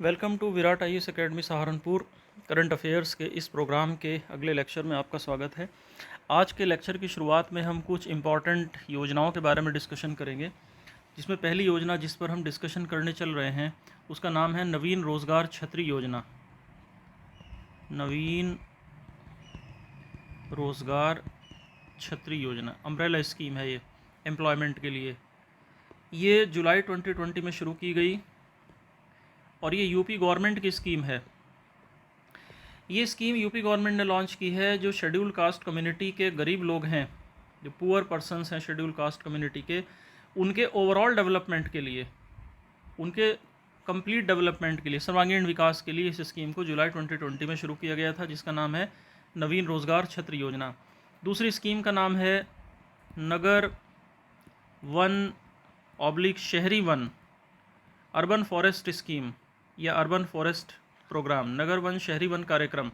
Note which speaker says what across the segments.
Speaker 1: Welcome to Virat IAS academy Saharanpur. Current affairs के इस programme के अगले लेक्चर में आपका स्वागत है। आज के लेक्चर की शुरुआत में हम कुछ इम्पॉर्टेंट योजनाओं के बारे में डिस्कशन करेंगे, जिसमें पहली योजना जिस पर हम डिस्कशन करने चल रहे हैं उसका नाम है नवीन रोज़गार छतरी योजना। नवीन रोज़गार छतरी योजना अम्ब्रेला स्कीम है ये एम्प्लॉयमेंट के लिए। ये जुलाई 2020 में शुरू की गई और ये यूपी गवर्नमेंट की स्कीम है। ये स्कीम यूपी गवर्नमेंट ने लॉन्च की है। जो शेड्यूल कास्ट कम्युनिटी के गरीब लोग हैं, जो पुअर पर्सनस हैं शेड्यूल कास्ट कम्युनिटी के, उनके ओवरऑल डेवलपमेंट के लिए, उनके कंप्लीट डेवलपमेंट के लिए, सर्वांगीण विकास के लिए इस स्कीम को जुलाई 2020 में शुरू किया गया था, जिसका नाम है नवीन रोज़गार छत्र योजना। दूसरी स्कीम का नाम है नगर वन ऑब्लिक शहरी वन अर्बन फॉरेस्ट स्कीम या अर्बन फॉरेस्ट प्रोग्राम। नगर वन शहरी वन कार्यक्रम।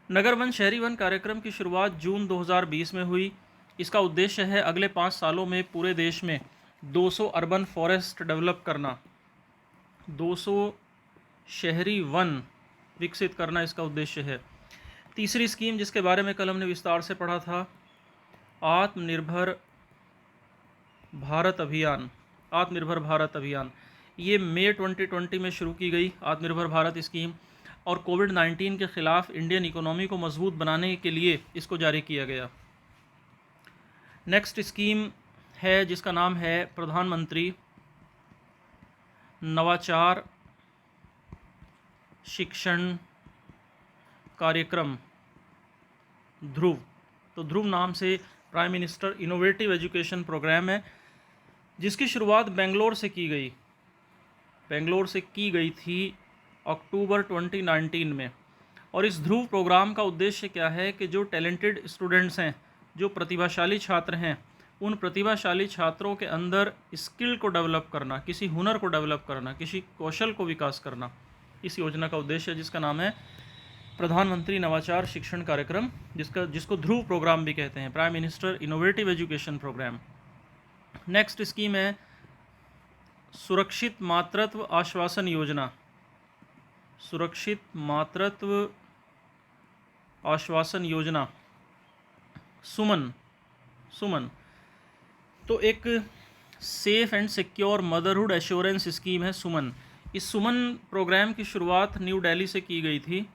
Speaker 1: नगर वन शहरी वन कार्यक्रम की शुरुआत जून 2020 में हुई। इसका उद्देश्य है अगले 5 सालों में पूरे देश में 200 अर्बन फॉरेस्ट डेवलप करना, 200 शहरी वन विकसित करना इसका उद्देश्य है। तीसरी स्कीम जिसके बारे में कल हमने विस्तार से पढ़ा था, आत्मनिर्भर भारत अभियान। आत्मनिर्भर भारत अभियान ये मई 2020 में शुरू की गई आत्मनिर्भर भारत स्कीम, और कोविड-19 के ख़िलाफ़ इंडियन इकोनॉमी को मजबूत बनाने के लिए इसको जारी किया गया। नेक्स्ट स्कीम है जिसका नाम है प्रधानमंत्री नवाचार शिक्षण कार्यक्रम ध्रुव। तो ध्रुव नाम से prime minister innovative education program है, जिसकी शुरुआत बेंगलोर से की गई थी अक्टूबर 2019 में। और इस ध्रुव प्रोग्राम का उद्देश्य क्या है कि जो टैलेंटेड स्टूडेंट्स हैं, जो प्रतिभाशाली छात्र हैं, उन प्रतिभाशाली छात्रों के अंदर स्किल को डेवलप करना, किसी हुनर को डेवलप करना, किसी कौशल को विकास करना, इस योजना का उद्देश्य है, जिसका नाम है प्रधानमंत्री नवाचार शिक्षण कार्यक्रम, जिसको ध्रुव प्रोग्राम भी कहते हैं, prime minister innovative education program. Next scheme है सुरक्षित मातृत्व आश्वासन योजना। सुरक्षित मातृत्व आश्वासन योजना, सुमन। तो एक safe and secure motherhood assurance scheme है सुमन। इस सुमन प्रोग्राम की शुरुआत न्यू दिल्ली से की गई थी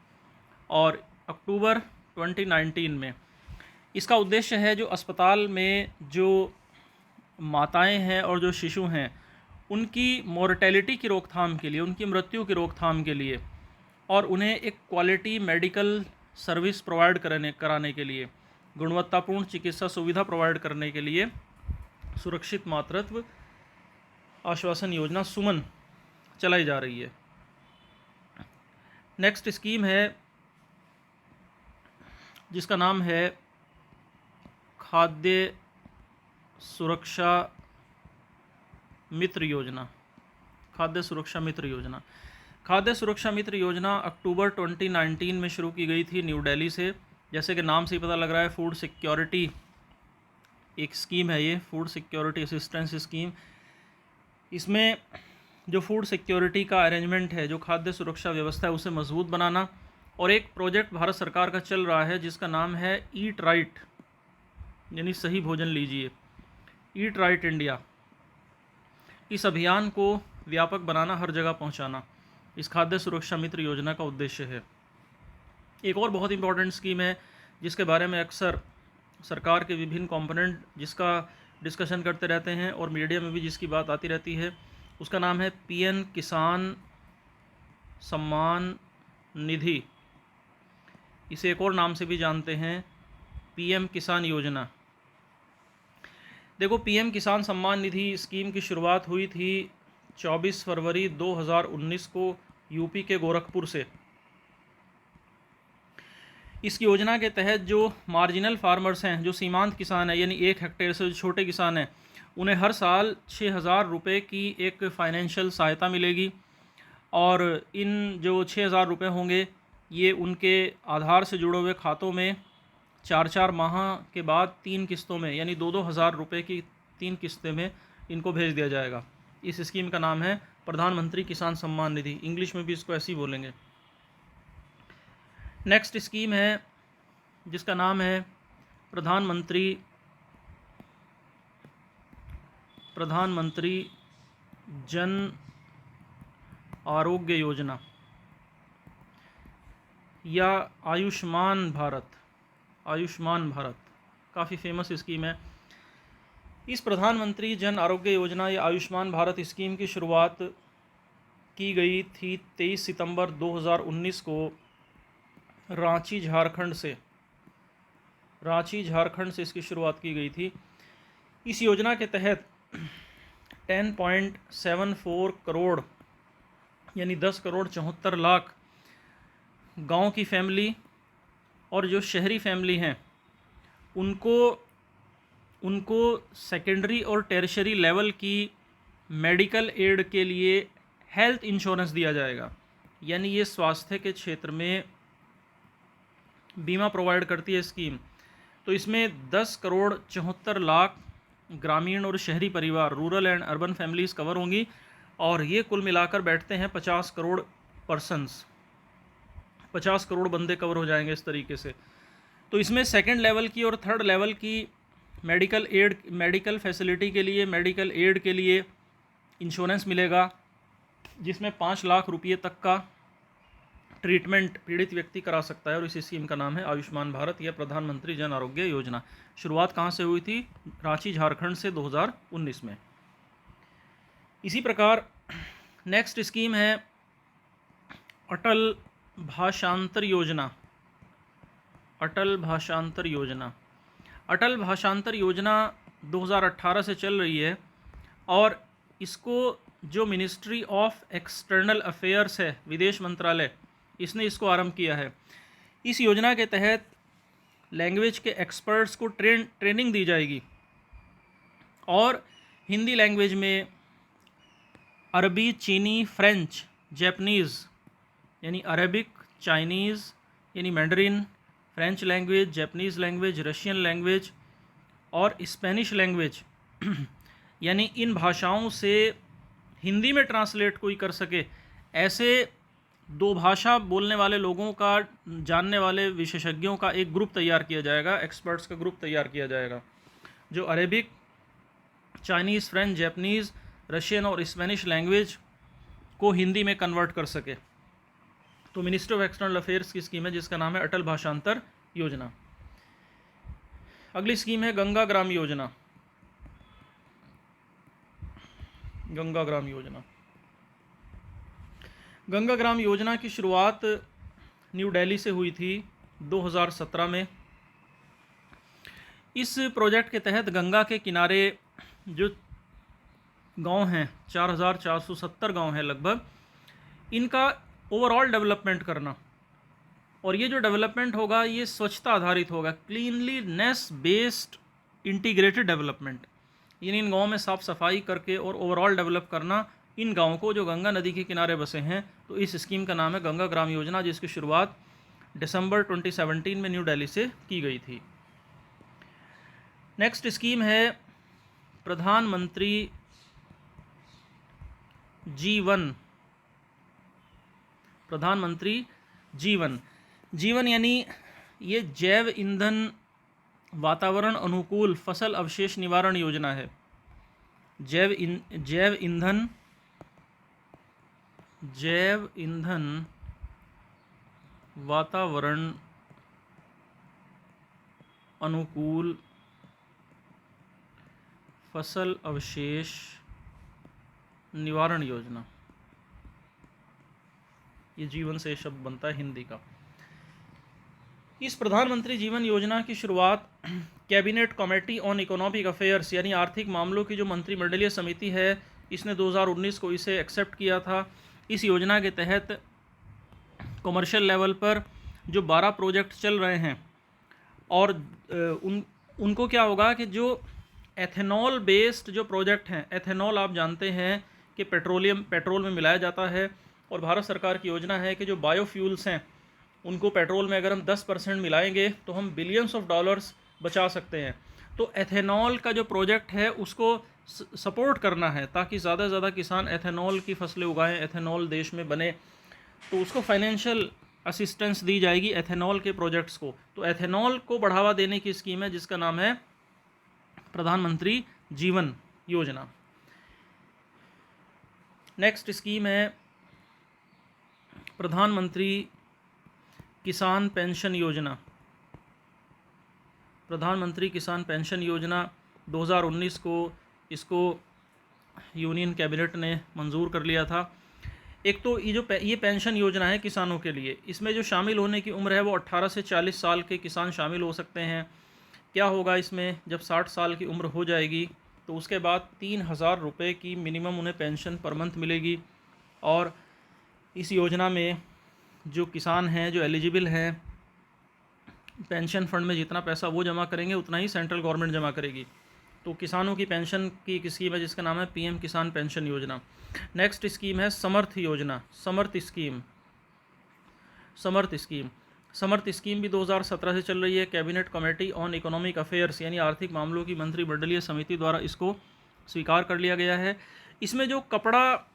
Speaker 1: और अक्टूबर 2019 में। इसका उद्देश्य है जो अस्पताल में जो माताएं हैं और जो शिशु हैं, उनकी मोर्टेलिटी की रोकथाम के लिए, उनकी मृत्यु की रोकथाम के लिए, और उन्हें एक क्वालिटी मेडिकल सर्विस प्रोवाइड कराने के लिए, गुणवत्तापूर्ण चिकित्सा सुविधा प्रोवाइड करने के लिए सुरक्षित मातृत्व आश्वासन योजना सुमन चलाई जा रही है। नेक्स्ट स्कीम है जिसका नाम है खाद्य सुरक्षा मित्र योजना। खाद्य सुरक्षा मित्र योजना। खाद्य सुरक्षा मित्र योजना अक्टूबर 2019 में शुरू की गई थी न्यू दिल्ली से। जैसे कि नाम से ही पता लग रहा है, फूड सिक्योरिटी एक स्कीम है ये, फूड सिक्योरिटी असिस्टेंस स्कीम। इसमें जो फूड सिक्योरिटी का अरेंजमेंट है, जो खाद्य सुरक्षा व्यवस्था है, उसे मजबूत बनाना, और एक प्रोजेक्ट भारत सरकार का चल रहा है जिसका नाम है ईट राइट, यानी सही भोजन लीजिए, ईट राइट इंडिया। इस अभियान को व्यापक बनाना, हर जगह पहुंचाना, इस खाद्य सुरक्षा मित्र योजना का उद्देश्य है। एक और बहुत इंपॉर्टेंट स्कीम है जिसके बारे में अक्सर सरकार के विभिन्न कंपोनेंट जिसका डिस्कशन करते रहते हैं और मीडिया में भी जिसकी बात आती रहती है, उसका नाम है पीएम किसान सम्मान निधि। इसे एक और नाम से भी जानते हैं, पीएम किसान योजना। देखो, पीएम किसान सम्मान निधि स्कीम की शुरुआत हुई थी 24 फरवरी 2019 को यूपी के गोरखपुर से। इस योजना के तहत जो मार्जिनल फार्मर्स हैं, जो सीमांत किसान हैं, यानी 1 हेक्टेयर से जो छोटे किसान हैं, उन्हें हर साल 6,000 रुपये की एक फ़ाइनेंशियल सहायता मिलेगी। और इन जो 6,000 रुपये होंगे, ये उनके आधार से जुड़े हुए खातों में 4-4 माह के बाद 3 किस्तों में, यानी 2-2 हज़ार रुपये की 3 किस्तें में इनको भेज दिया जाएगा। इस स्कीम का नाम है प्रधानमंत्री किसान सम्मान निधि, इंग्लिश में भी इसको ऐसे ही बोलेंगे। नेक्स्ट स्कीम है जिसका नाम है प्रधानमंत्री जन आरोग्य योजना या आयुष्मान भारत। काफ़ी फेमस स्कीम है। इस प्रधानमंत्री जन आरोग्य योजना या आयुष्मान भारत स्कीम की शुरुआत की गई थी 23 सितंबर 2019 को रांची झारखंड से इसकी शुरुआत की गई थी। इस योजना के तहत 10.74 करोड़ यानी 10 करोड़ 74 लाख गांव की फैमिली और जो शहरी फैमिली हैं उनको सेकेंडरी और टेरिशरी लेवल की मेडिकल एड के लिए हेल्थ इंश्योरेंस दिया जाएगा। यानी ये स्वास्थ्य के क्षेत्र में बीमा प्रोवाइड करती है स्कीम। तो इसमें 10 करोड़ 74 लाख ग्रामीण और शहरी परिवार, rural and urban families cover होंगी और ये कुल मिलाकर बैठते हैं 50 करोड़ पर्सन्स, 50 करोड़ बंदे कवर हो जाएंगे इस तरीके से। तो इसमें सेकंड लेवल की और थर्ड लेवल की मेडिकल फैसिलिटी के लिए, मेडिकल एड के लिए इंश्योरेंस मिलेगा, जिसमें 5 लाख रुपये तक का ट्रीटमेंट पीड़ित व्यक्ति करा सकता है। और इस स्कीम का नाम है आयुष्मान भारत या प्रधानमंत्री जन आरोग्य योजना। शुरुआत कहाँ से हुई थी? रांची झारखंड से 2019 में। इसी प्रकार नेक्स्ट स्कीम है अटल भाषांतर योजना। अटल भाषांतर योजना 2018 से चल रही है और इसको जो मिनिस्ट्री ऑफ एक्सटर्नल अफेयर्स है, विदेश मंत्रालय, इसने इसको आरंभ किया है। इस योजना के तहत लैंग्वेज के एक्सपर्ट्स को ट्रेनिंग दी जाएगी और हिंदी लैंग्वेज में अरबी, चीनी, फ्रेंच, जैपनीज़ यानी अरेबिक, चाइनीज़ यानी Mandarin, French language, Japanese language, Russian language और स्पेनिश लैंग्वेज यानी इन भाषाओं से हिंदी में ट्रांसलेट कोई कर सके, ऐसे 2 भाषा बोलने वाले लोगों का, जानने वाले विशेषज्ञों का एक ग्रुप तैयार किया जाएगा, एक्सपर्ट्स का ग्रुप तैयार किया जाएगा, जो Arabic, Chinese, French, Japanese, Russian और स्पेनिश लैंग्वेज को हिंदी में कन्वर्ट कर सके। तो मिनिस्ट्री ऑफ एक्सटर्नल अफेयर्स की स्कीम है जिसका नाम है अटल भाषांतर योजना। अगली स्कीम है गंगा ग्राम योजना। गंगा ग्राम योजना की शुरुआत न्यू दिल्ली से हुई थी 2017 में। इस प्रोजेक्ट के तहत गंगा के किनारे जो गांव हैं, 4470 गांव हैं लगभग, इनका ओवरऑल डेवलपमेंट करना। और ये जो डेवलपमेंट होगा ये स्वच्छता आधारित होगा, क्लीनलीनेस बेस्ड इंटीग्रेटेड डेवलपमेंट। यानी इन गाँवों में साफ़ सफाई करके और ओवरऑल डेवलप करना इन गाँवों को जो गंगा नदी के किनारे बसे हैं। तो इस स्कीम का नाम है गंगा ग्राम योजना, जिसकी शुरुआत दिसंबर 2017 में न्यू दिल्ली से की गई थी। नेक्स्ट स्कीम है प्रधानमंत्री जीवन यानी ये जैव ईंधन वातावरण अनुकूल फसल अवशेष निवारण योजना है। जैव ईंधन वातावरण अनुकूल फसल अवशेष निवारण योजना। ये जीवन से शब्द बनता है हिंदी का। इस प्रधानमंत्री जीवन योजना की शुरुआत cabinet committee on economic affairs यानी आर्थिक मामलों की जो मंत्रिमंडलीय समिति है, इसने 2019 को इसे एक्सेप्ट किया था। इस योजना के तहत कमर्शियल लेवल पर जो 12 प्रोजेक्ट चल रहे हैं और उनको क्या होगा कि जो एथेनॉल बेस्ड जो प्रोजेक्ट हैं, एथेनॉल आप जानते हैं कि पेट्रोल में मिलाया जाता है और भारत सरकार की योजना है कि जो बायोफ्यूल्स हैं उनको पेट्रोल में अगर हम 10% मिलाएंगे तो हम बिलियंस ऑफ डॉलर्स बचा सकते हैं। तो एथेनॉल का जो प्रोजेक्ट है उसको सपोर्ट करना है ताकि ज़्यादा से ज़्यादा किसान एथेनॉल की फसलें उगाएं, एथेनॉल देश में बने, तो उसको फाइनेंशियल असिस्टेंस दी जाएगी एथेनॉल के प्रोजेक्ट्स को। तो एथेनॉल को बढ़ावा देने की स्कीम है जिसका नाम है प्रधानमंत्री जीवन योजना। नेक्स्ट स्कीम है प्रधानमंत्री किसान पेंशन योजना। प्रधानमंत्री किसान पेंशन योजना 2019 को इसको यूनियन कैबिनेट ने मंजूर कर लिया था। एक तो ये पेंशन योजना है किसानों के लिए, इसमें जो शामिल होने की उम्र है वो 18 से 40 साल के किसान शामिल हो सकते हैं। क्या होगा इसमें, जब 60 साल की उम्र हो जाएगी तो उसके बाद 3,000 रुपये की मिनिमम उन्हें पेंशन पर मंथ मिलेगी। और इस योजना में जो किसान हैं जो एलिजिबल हैं, पेंशन फंड में जितना पैसा वो जमा करेंगे उतना ही सेंट्रल गवर्नमेंट जमा करेगी। तो किसानों की पेंशन की एक स्कीम है जिसका नाम है पीएम किसान पेंशन योजना। नेक्स्ट स्कीम है समर्थ योजना, समर्थ स्कीम भी 2017 से चल रही है। Cabinet committee on economic affairs यानी आर्थिक मामलों की मंत्रिमंडलीय समिति द्वारा इसको स्वीकार कर लिया गया है। इसमें जो कपड़ा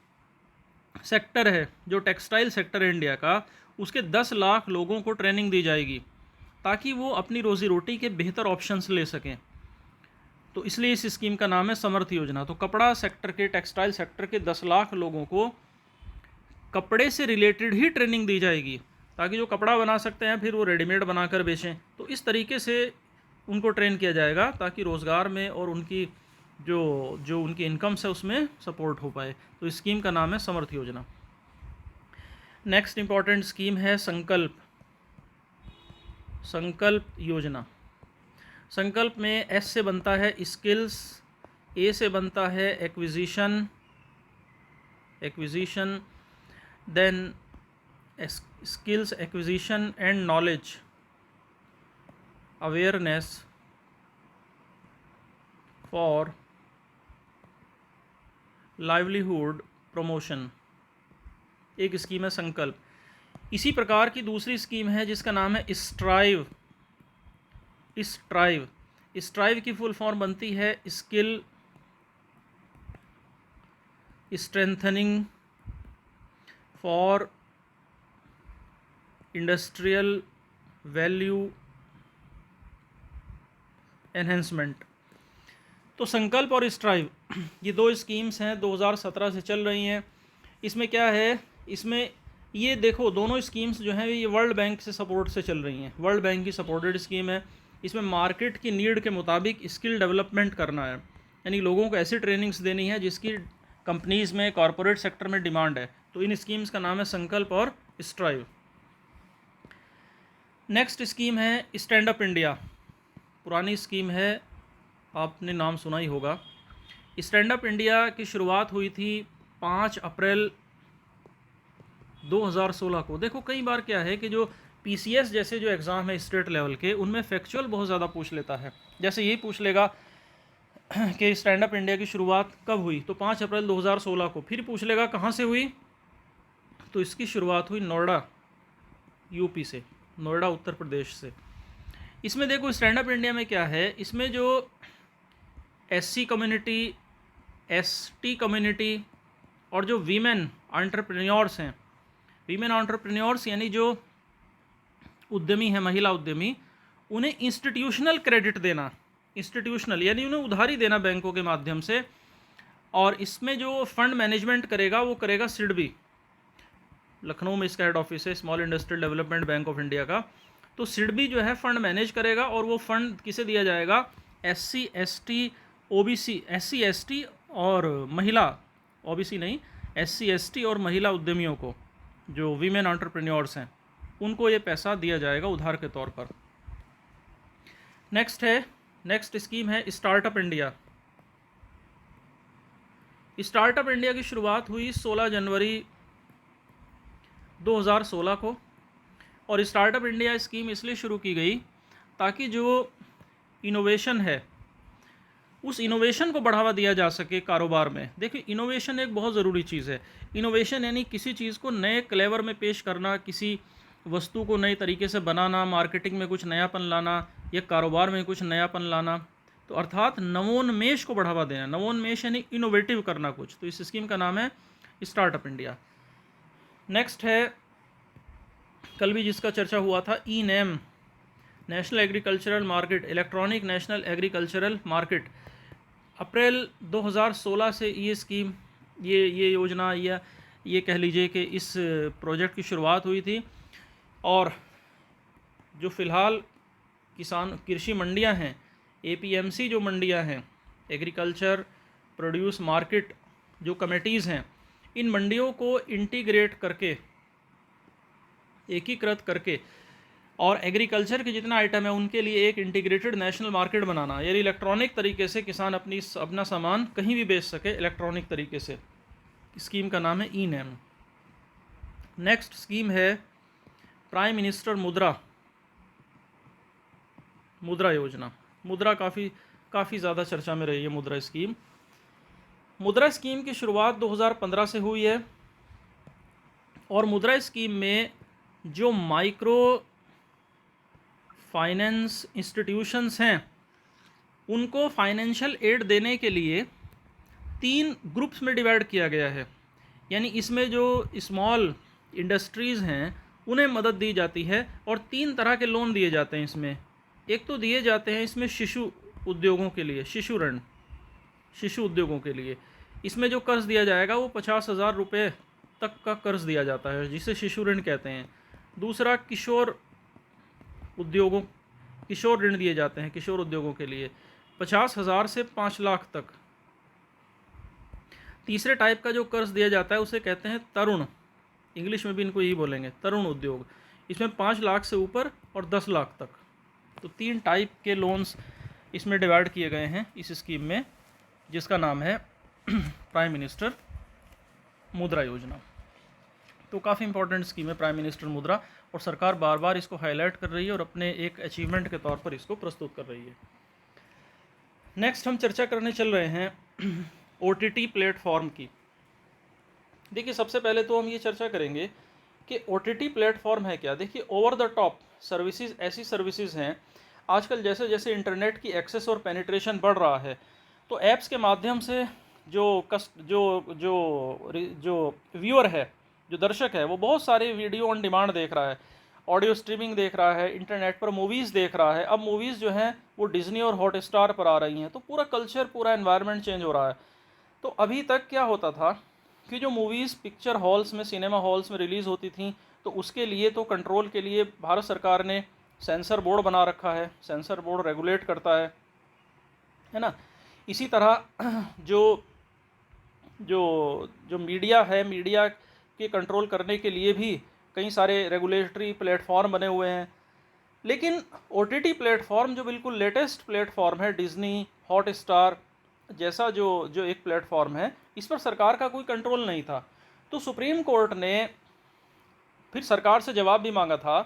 Speaker 1: सेक्टर है, जो टेक्सटाइल सेक्टर है इंडिया का, उसके 10 लाख लोगों को ट्रेनिंग दी जाएगी ताकि वो अपनी रोज़ी रोटी के बेहतर ऑप्शंस ले सकें। तो इसलिए इस स्कीम का नाम है समर्थ योजना। तो कपड़ा सेक्टर के, टेक्सटाइल सेक्टर के 10 लाख लोगों को कपड़े से रिलेटेड ही ट्रेनिंग दी जाएगी ताकि जो कपड़ा बना सकते हैं फिर वो रेडीमेड बनाकर बेचें। तो इस तरीके से उनको ट्रेन किया जाएगा ताकि रोज़गार में और उनकी जो उनकी इनकम्स है उसमें सपोर्ट हो पाए। तो इस स्कीम का नाम है समर्थ योजना। नेक्स्ट इंपॉर्टेंट स्कीम है संकल्प योजना। संकल्प में एस से बनता है स्किल्स, ए से बनता है acquisition, then skills acquisition and knowledge, awareness for livelihood promotion, एक स्कीम है संकल्प। इसी प्रकार की दूसरी स्कीम है जिसका नाम है स्ट्राइव की फुल फॉर्म बनती है skill strengthening for industrial value enhancement. तो संकल्प और स्ट्राइव ये दो स्कीम्स हैं, 2017 से चल रही हैं। इसमें क्या है, इसमें ये देखो दोनों स्कीम्स जो हैं ये वर्ल्ड बैंक से सपोर्ट से चल रही हैं, वर्ल्ड बैंक की सपोर्टेड स्कीम है। इसमें मार्केट की नीड के मुताबिक स्किल डेवलपमेंट करना है, यानी लोगों को ऐसी ट्रेनिंग्स देनी है जिसकी कंपनीज़ में, कॉरपोरेट सेक्टर में डिमांड है। तो इन स्कीम्स का नाम है संकल्प और स्ट्राइव। नेक्स्ट स्कीम है स्टैंड अप इंडिया, पुरानी स्कीम है, आपने नाम सुना ही होगा। स्टैंड अप इंडिया की शुरुआत हुई थी 5 अप्रैल 2016 को। देखो कई बार क्या है कि जो पीसीएस जैसे जो एग्ज़ाम है स्टेट लेवल के, उनमें फैक्चुअल बहुत ज़्यादा पूछ लेता है। जैसे यही पूछ लेगा कि स्टैंड अप इंडिया की शुरुआत कब हुई, तो 5 अप्रैल 2016 को। फिर पूछ लेगा कहाँ से हुई, तो इसकी शुरुआत हुई नोएडा, यूपी से, नोएडा उत्तर प्रदेश से। इसमें देखो स्टैंड अप इंडिया में क्या है, इसमें जो एससी कम्युनिटी, एसटी कम्युनिटी और जो वीमेन एंटरप्रेन्योर्स हैं, वीमेन एंटरप्रेन्योर्स यानी जो उद्यमी हैं, महिला उद्यमी, उन्हें इंस्टीट्यूशनल क्रेडिट देना, इंस्टीट्यूशनल यानी उन्हें उधारी देना बैंकों के माध्यम से। और इसमें जो फंड मैनेजमेंट करेगा वो करेगा सिडबी, लखनऊ में इसका हेड ऑफिस है, small industrial development bank of India का। तो सिडबी जो है फंड मैनेज करेगा और वो फंड किसे दिया जाएगा, SC ST OBC, SC ST और महिला, ओबीसी नहीं, एससी एसटी और महिला उद्यमियों को, जो वीमेन एंटरप्रेन्योर्स हैं, उनको ये पैसा दिया जाएगा उधार के तौर पर। नेक्स्ट स्कीम है स्टार्टअप इंडिया। स्टार्टअप इंडिया की शुरुआत हुई 16 जनवरी 2016 को। और स्टार्टअप इंडिया स्कीम इसलिए शुरू की गई ताकि जो इनोवेशन है उस इनोवेशन को बढ़ावा दिया जा सके कारोबार में। देखिए इनोवेशन एक बहुत ज़रूरी चीज़ है। इनोवेशन यानी किसी चीज़ को नए क्लेवर में पेश करना, किसी वस्तु को नए तरीके से बनाना, मार्केटिंग में कुछ नयापन लाना या कारोबार में कुछ नयापन लाना। तो अर्थात नवोन्मेष को बढ़ावा देना, नवोन्मेष यानी इनोवेटिव करना कुछ, तो इस स्कीम का नाम है स्टार्टअप इंडिया। नेक्स्ट है, कल भी जिसका चर्चा हुआ था, e NAM, national agricultural market, electronic national agricultural market. अप्रैल 2016 से ये स्कीम, ये योजना, या ये कह लीजिए कि इस प्रोजेक्ट की शुरुआत हुई थी। और जो फ़िलहाल किसान कृषि मंडियां हैं, एपीएमसी जो मंडियां हैं, एग्रीकल्चर प्रोड्यूस मार्केट जो कमेटीज़ हैं, इन मंडियों को इंटीग्रेट करके, एकीकृत करके, और एग्रीकल्चर के जितना आइटम है उनके लिए एक इंटीग्रेटेड नेशनल मार्केट बनाना, यानी इलेक्ट्रॉनिक तरीके से किसान अपना सामान कहीं भी बेच सके इलेक्ट्रॉनिक तरीके से। स्कीम का नाम है ई नैम। नेक्स्ट स्कीम है प्राइम मिनिस्टर मुद्रा योजना। मुद्रा काफ़ी ज़्यादा चर्चा में रही है मुद्रा स्कीम। मुद्रा स्कीम की शुरुआत 2015 से हुई है, और मुद्रा स्कीम में जो माइक्रो फाइनेंस इंस्टीट्यूशंस हैं उनको फाइनेंशियल एड देने के लिए 3 ग्रुप्स में डिवाइड किया गया है। यानी इसमें जो स्मॉल इंडस्ट्रीज़ हैं उन्हें मदद दी जाती है, और 3 तरह के लोन दिए जाते हैं इसमें। एक तो दिए जाते हैं इसमें शिशु उद्योगों के लिए, शिशु ऋण, शिशु उद्योगों के लिए। इसमें जो कर्ज दिया जाएगा वो 50,000 रुपये तक का कर्ज दिया जाता है, जिसे शिशु ऋण कहते हैं। दूसरा, किशोर ऋण दिए जाते हैं किशोर उद्योगों के लिए, 50,000 से 5 लाख तक। तीसरे टाइप का जो कर्ज दिया जाता है उसे कहते हैं तरुण, इंग्लिश में भी इनको यही बोलेंगे, तरुण उद्योग। इसमें 5 लाख से ऊपर और 10 लाख तक। तो 3 टाइप के लोन्स इसमें डिवाइड किए गए हैं इस स्कीम में, जिसका नाम है प्राइम मिनिस्टर मुद्रा योजना। तो काफ़ी इंपॉर्टेंट स्कीम है प्राइम मिनिस्टर मुद्रा, और सरकार बार बार इसको हाईलाइट कर रही है और अपने एक अचीवमेंट के तौर पर इसको प्रस्तुत कर रही है। नेक्स्ट हम चर्चा करने चल रहे हैं OTT प्लेटफॉर्म की। देखिए, सबसे पहले तो हम ये चर्चा करेंगे कि OTT प्लेटफॉर्म है क्या। देखिए, ओवर द टॉप सर्विसेज ऐसी सर्विसेज हैं आजकल, जैसे जैसे इंटरनेट की एक्सेस और पेनिट्रेशन बढ़ रहा है, तो ऐप्स के माध्यम से जो व्यूअर है, जो दर्शक है, वो बहुत सारे वीडियो ऑन डिमांड देख रहा है, ऑडियो स्ट्रीमिंग देख रहा है, इंटरनेट पर मूवीज़ देख रहा है। अब मूवीज़ जो हैं वो डिज्नी और हॉटस्टार पर आ रही हैं, तो पूरा कल्चर, पूरा एनवायरनमेंट चेंज हो रहा है। तो अभी तक क्या होता था कि जो मूवीज़ पिक्चर हॉल्स में, सिनेमा हॉल्स में रिलीज़ होती थी, तो उसके लिए तो कंट्रोल के लिए भारत सरकार ने सेंसर बोर्ड बना रखा है, सेंसर बोर्ड रेगुलेट करता है ना। इसी तरह जो मीडिया है, मीडिया के कंट्रोल करने के लिए भी कई सारे रेगुलेटरी प्लेटफॉर्म बने हुए हैं। लेकिन OTT प्लेटफॉर्म जो बिल्कुल लेटेस्ट प्लेटफॉर्म है, डिज्नी, हॉटस्टार जैसा जो एक प्लेटफॉर्म है, इस पर सरकार का कोई कंट्रोल नहीं था। तो सुप्रीम कोर्ट ने फिर सरकार से जवाब भी मांगा था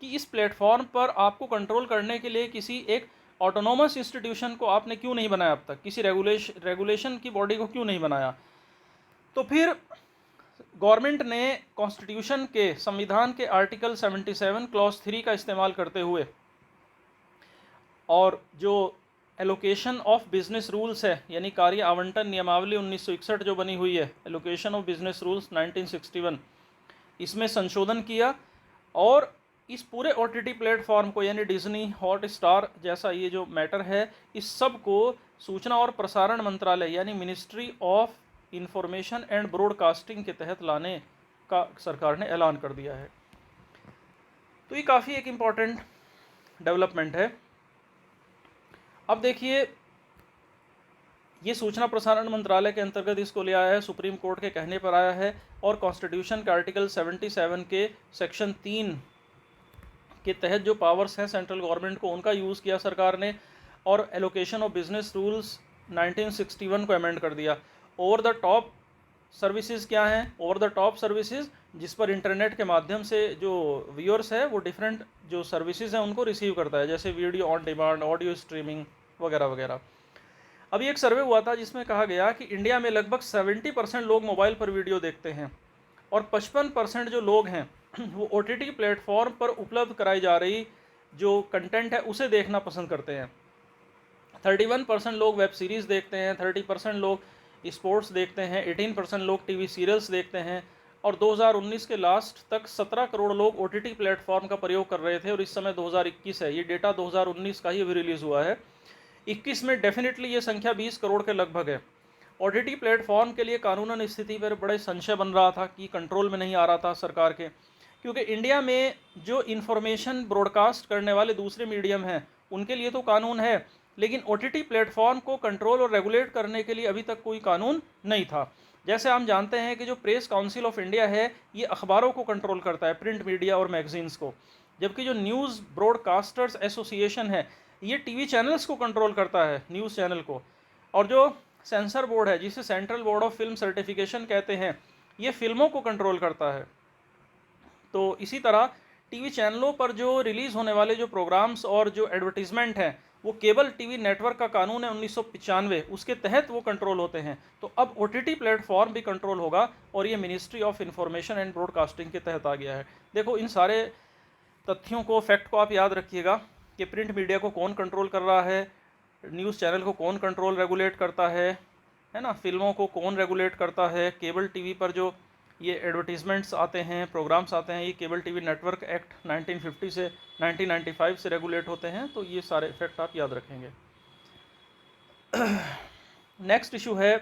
Speaker 1: कि इस प्लेटफॉर्म पर आपको कंट्रोल करने के लिए किसी एक ऑटोनोमस इंस्टीट्यूशन को आपने क्यों नहीं बनाया, अब तक किसी रेगुलेशन की बॉडी को क्यों नहीं बनाया। तो फिर गवर्नमेंट ने कॉन्स्टिट्यूशन के, संविधान के आर्टिकल 77 क्लॉज 3 का इस्तेमाल करते हुए, और जो एलोकेशन ऑफ बिजनेस रूल्स है, यानी कार्य आवंटन नियमावली 1961 जो बनी हुई है, एलोकेशन ऑफ बिजनेस रूल्स 1961, इसमें संशोधन किया, और इस पूरे OTT प्लेटफॉर्म को, यानी डिज्नी, हॉटस्टार जैसा ये जो मैटर है, इस सब को सूचना और प्रसारण मंत्रालय यानी ministry of information and broadcasting के तहत लाने का सरकार ने ऐलान कर दिया है। तो ये काफ़ी एक इम्पॉर्टेंट डेवलपमेंट है। अब देखिए, ये सूचना प्रसारण मंत्रालय के अंतर्गत इसको ले आया है, सुप्रीम कोर्ट के कहने पर आया है, और कॉन्स्टिट्यूशन के आर्टिकल 77 के सेक्शन 3 के तहत जो पावर्स हैं सेंट्रल गवर्नमेंट को, उनका यूज़ किया सरकार ने, और एलोकेशन ऑफ बिजनेस रूल्स 1961 को अमेंड कर दिया। ओवर द टॉप सर्विसेज क्या हैं? ओवर द टॉप सर्विसेज जिस पर इंटरनेट के माध्यम से जो व्यूअर्स है वो डिफरेंट जो सर्विसेज हैं उनको रिसीव करता है, जैसे video on demand, audio streaming वगैरह वगैरह। अभी एक सर्वे हुआ था जिसमें कहा गया कि इंडिया में लगभग 70% लोग मोबाइल पर वीडियो देखते हैं, और 55% जो लोग हैं वो OTT प्लेटफॉर्म पर उपलब्ध कराई जा रही जो कंटेंट है उसे देखना पसंद करते हैं। 31% लोग वेब सीरीज़ देखते हैं, 30% लोग स्पोर्ट्स देखते हैं, 18% लोग टीवी सीरियल्स देखते हैं, और 2019 के लास्ट तक 17 करोड़ लोग ओटीटी प्लेटफॉर्म का प्रयोग कर रहे थे, और इस समय 2021 है। ये डेटा 2019 का ही अभी रिलीज़ हुआ है। 21 में डेफिनेटली ये संख्या 20 करोड़ के लगभग है। ओटीटी प्लेटफॉर्म के लिए कानूनन स्थिति पर बड़े संशय बन रहा था कि कंट्रोल में नहीं आ रहा था सरकार के, क्योंकि इंडिया में जो इन्फॉर्मेशन ब्रॉडकास्ट करने वाले दूसरे मीडियम हैं उनके लिए तो कानून है, लेकिन ओटीटी प्लेटफॉर्म को कंट्रोल और रेगुलेट करने के लिए अभी तक कोई कानून नहीं था। जैसे हम जानते हैं कि जो प्रेस काउंसिल ऑफ इंडिया है ये अखबारों को कंट्रोल करता है, प्रिंट मीडिया और मैगजीन्स को, जबकि जो न्यूज़ ब्रॉडकास्टर्स एसोसिएशन है ये टीवी चैनल्स को कंट्रोल करता है, न्यूज़ चैनल को। और जो सेंसर बोर्ड है, जिसे central board of film certification कहते हैं, ये फिल्मों को कंट्रोल करता है। तो इसी तरह टीवी चैनलों पर जो रिलीज़ होने वाले जो प्रोग्राम्स और जो एडवर्टीजमेंट हैं वो केबल टीवी नेटवर्क का कानून है 1995, उसके तहत वो कंट्रोल होते हैं। तो अब ओटीटी प्लेटफॉर्म भी कंट्रोल होगा, और ये ministry of information and broadcasting के तहत आ गया है। देखो, इन सारे तथ्यों को, फैक्ट को आप याद रखिएगा कि प्रिंट मीडिया को कौन कंट्रोल कर रहा है, न्यूज़ चैनल को कौन कंट्रोल रेगुलेट करता है ना, फिल्मों को कौन रेगुलेट करता है, केबल टीवी पर जो ये एडवर्टीजमेंट्स आते हैं, प्रोग्राम्स आते हैं, ये केबल टीवी नेटवर्क एक्ट 1950 से 1995 से रेगुलेट होते हैं। तो ये सारे फैक्ट आप याद रखेंगे। नेक्स्ट इशू है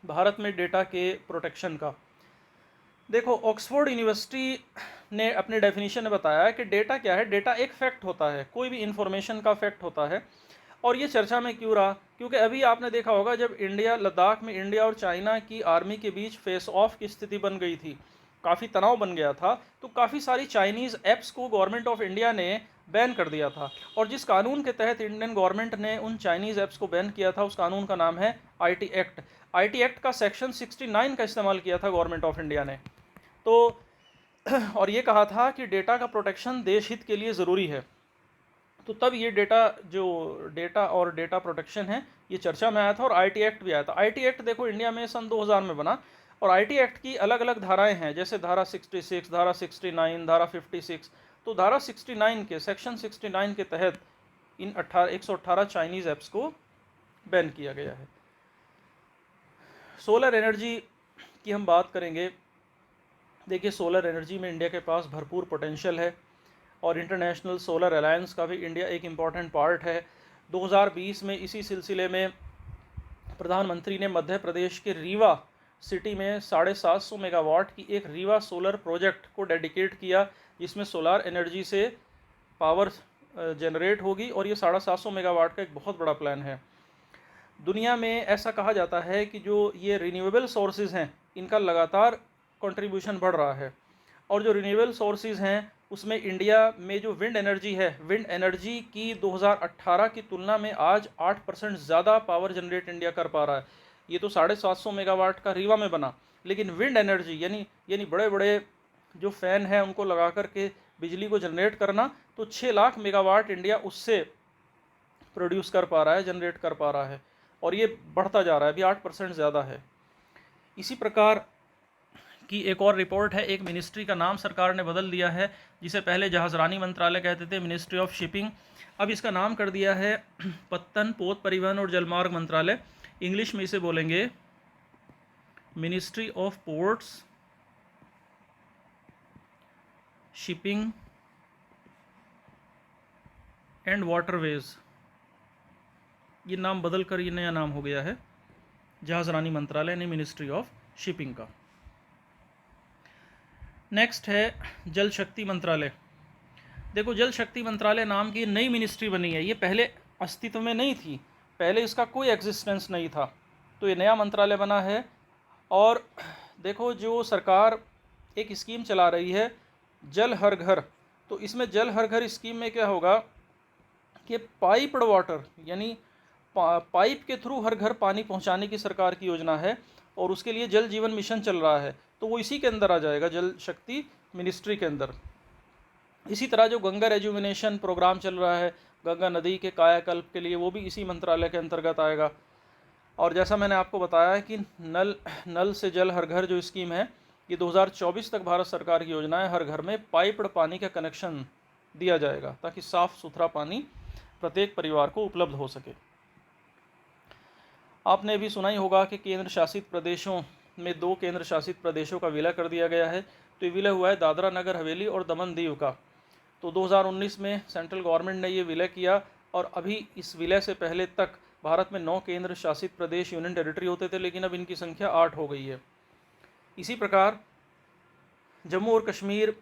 Speaker 1: भारत में डेटा के प्रोटेक्शन का। देखो, ऑक्सफोर्ड यूनिवर्सिटी ने अपने डेफिनेशन में बताया कि डेटा क्या है। डेटा एक फैक्ट होता है, कोई भी इंफॉर्मेशन का फैक्ट होता है। और ये चर्चा में क्यों रहा? क्योंकि अभी आपने देखा होगा जब इंडिया, लद्दाख में इंडिया और चाइना की आर्मी के बीच फेस ऑफ की स्थिति बन गई थी, काफ़ी तनाव बन गया था, तो काफ़ी सारी चाइनीज़ ऐप्स को गवर्नमेंट ऑफ इंडिया ने बैन कर दिया था। और जिस कानून के तहत इंडियन गवर्नमेंट ने उन चाइनीज़ ऐप्स को बैन किया था, उस कानून का नाम है आईटी एक्ट। आईटी एक्ट का सेक्शन 69 का इस्तेमाल किया था गवर्नमेंट ऑफ इंडिया ने। तो और ये कहा था कि डेटा का प्रोटेक्शन देश हित के लिए ज़रूरी है। तो तब ये डेटा और डेटा प्रोटेक्शन है, ये चर्चा में आया था, और आईटी एक्ट भी आया था। आईटी एक्ट देखो इंडिया में सन 2000 में बना, और आईटी एक्ट की अलग अलग धाराएं हैं, जैसे धारा 66, धारा 69, धारा 56। तो धारा 69 के, सेक्शन 69 के तहत इन 118 चाइनीज़ ऐप्स को बैन किया गया है। सोलर एनर्जी की हम बात करेंगे। देखिए, सोलर एनर्जी में इंडिया के पास भरपूर पोटेंशियल है, और इंटरनेशनल सोलर अलायंस का भी इंडिया एक इम्पॉर्टेंट पार्ट है। 2020 में इसी सिलसिले में प्रधानमंत्री ने मध्य प्रदेश के रीवा सिटी में 750 मेगावाट की एक रीवा सोलर प्रोजेक्ट को डेडिकेट किया, जिसमें सोलर एनर्जी से पावर जनरेट होगी, और ये 750 मेगावाट का एक बहुत बड़ा प्लान है। दुनिया में ऐसा कहा जाता है कि जो ये रिन्यूएबल सोर्सेज हैं इनका लगातार कंट्रीब्यूशन बढ़ रहा है, और जो रिन्यूएबल सोर्सेज हैं उसमें इंडिया में जो विंड एनर्जी है, विंड एनर्जी की 2018 की तुलना में आज 8% ज़्यादा पावर जनरेट इंडिया कर पा रहा है। ये तो 750 मेगावाट का रीवा में बना, लेकिन विंड एनर्जी यानी बड़े बड़े जो फ़ैन हैं उनको लगा करके बिजली को जनरेट करना, तो 6 लाख मेगावाट इंडिया उससे प्रोड्यूस कर पा रहा है, जनरेट कर पा रहा है, और ये बढ़ता जा रहा है, अभी 8% ज़्यादा है। इसी प्रकार की एक और रिपोर्ट है, एक मिनिस्ट्री का नाम सरकार ने बदल दिया है, जिसे पहले जहाज़रानी मंत्रालय कहते थे, मिनिस्ट्री ऑफ शिपिंग, अब इसका नाम कर दिया है पत्तन, पोत परिवहन और जलमार्ग मंत्रालय। इंग्लिश में इसे बोलेंगे ministry of ports, shipping and waterways. ये नाम बदल कर ये नया नाम हो गया है जहाज़रानी मंत्रालय, यानी मिनिस्ट्री ऑफ शिपिंग का। नेक्स्ट है जल शक्ति मंत्रालय। देखो, जल शक्ति मंत्रालय नाम की नई मिनिस्ट्री बनी है, ये पहले अस्तित्व में नहीं थी, पहले इसका कोई एग्जिस्टेंस नहीं था, तो ये नया मंत्रालय बना है। और देखो, जो सरकार एक स्कीम चला रही है जल हर घर, तो इसमें जल हर घर स्कीम में क्या होगा कि पाइप्ड वाटर, यानी पाइप के थ्रू हर घर पानी पहुंचाने की सरकार की योजना है, और उसके लिए जल जीवन मिशन चल रहा है, तो वो इसी के अंदर आ जाएगा, जल शक्ति मिनिस्ट्री के अंदर। इसी तरह जो गंगा रेजुविनेशन प्रोग्राम चल रहा है गंगा नदी के कायाकल्प के लिए, वो भी इसी मंत्रालय के अंतर्गत आएगा। और जैसा मैंने आपको बताया कि नल से जल हर घर जो स्कीम है, ये 2024 तक भारत सरकार की योजना है। हर घर में पाइप्ड पानी का कनेक्शन दिया जाएगा ताकि साफ़ सुथरा पानी प्रत्येक परिवार को उपलब्ध हो सके। आपने भी सुना ही होगा कि केंद्र शासित प्रदेशों में 2 केंद्र शासित प्रदेशों का विलय कर दिया गया है। तो ये विलय हुआ है दादरा नगर हवेली और दमन दीव का। तो 2019 में सेंट्रल गवर्नमेंट ने ये विलय किया और अभी इस विलय से पहले तक भारत में 9 केंद्र शासित प्रदेश यूनियन टेरिटरी होते थे, लेकिन अब इनकी संख्या 8 हो गई है। इसी प्रकार जम्मू और कश्मीर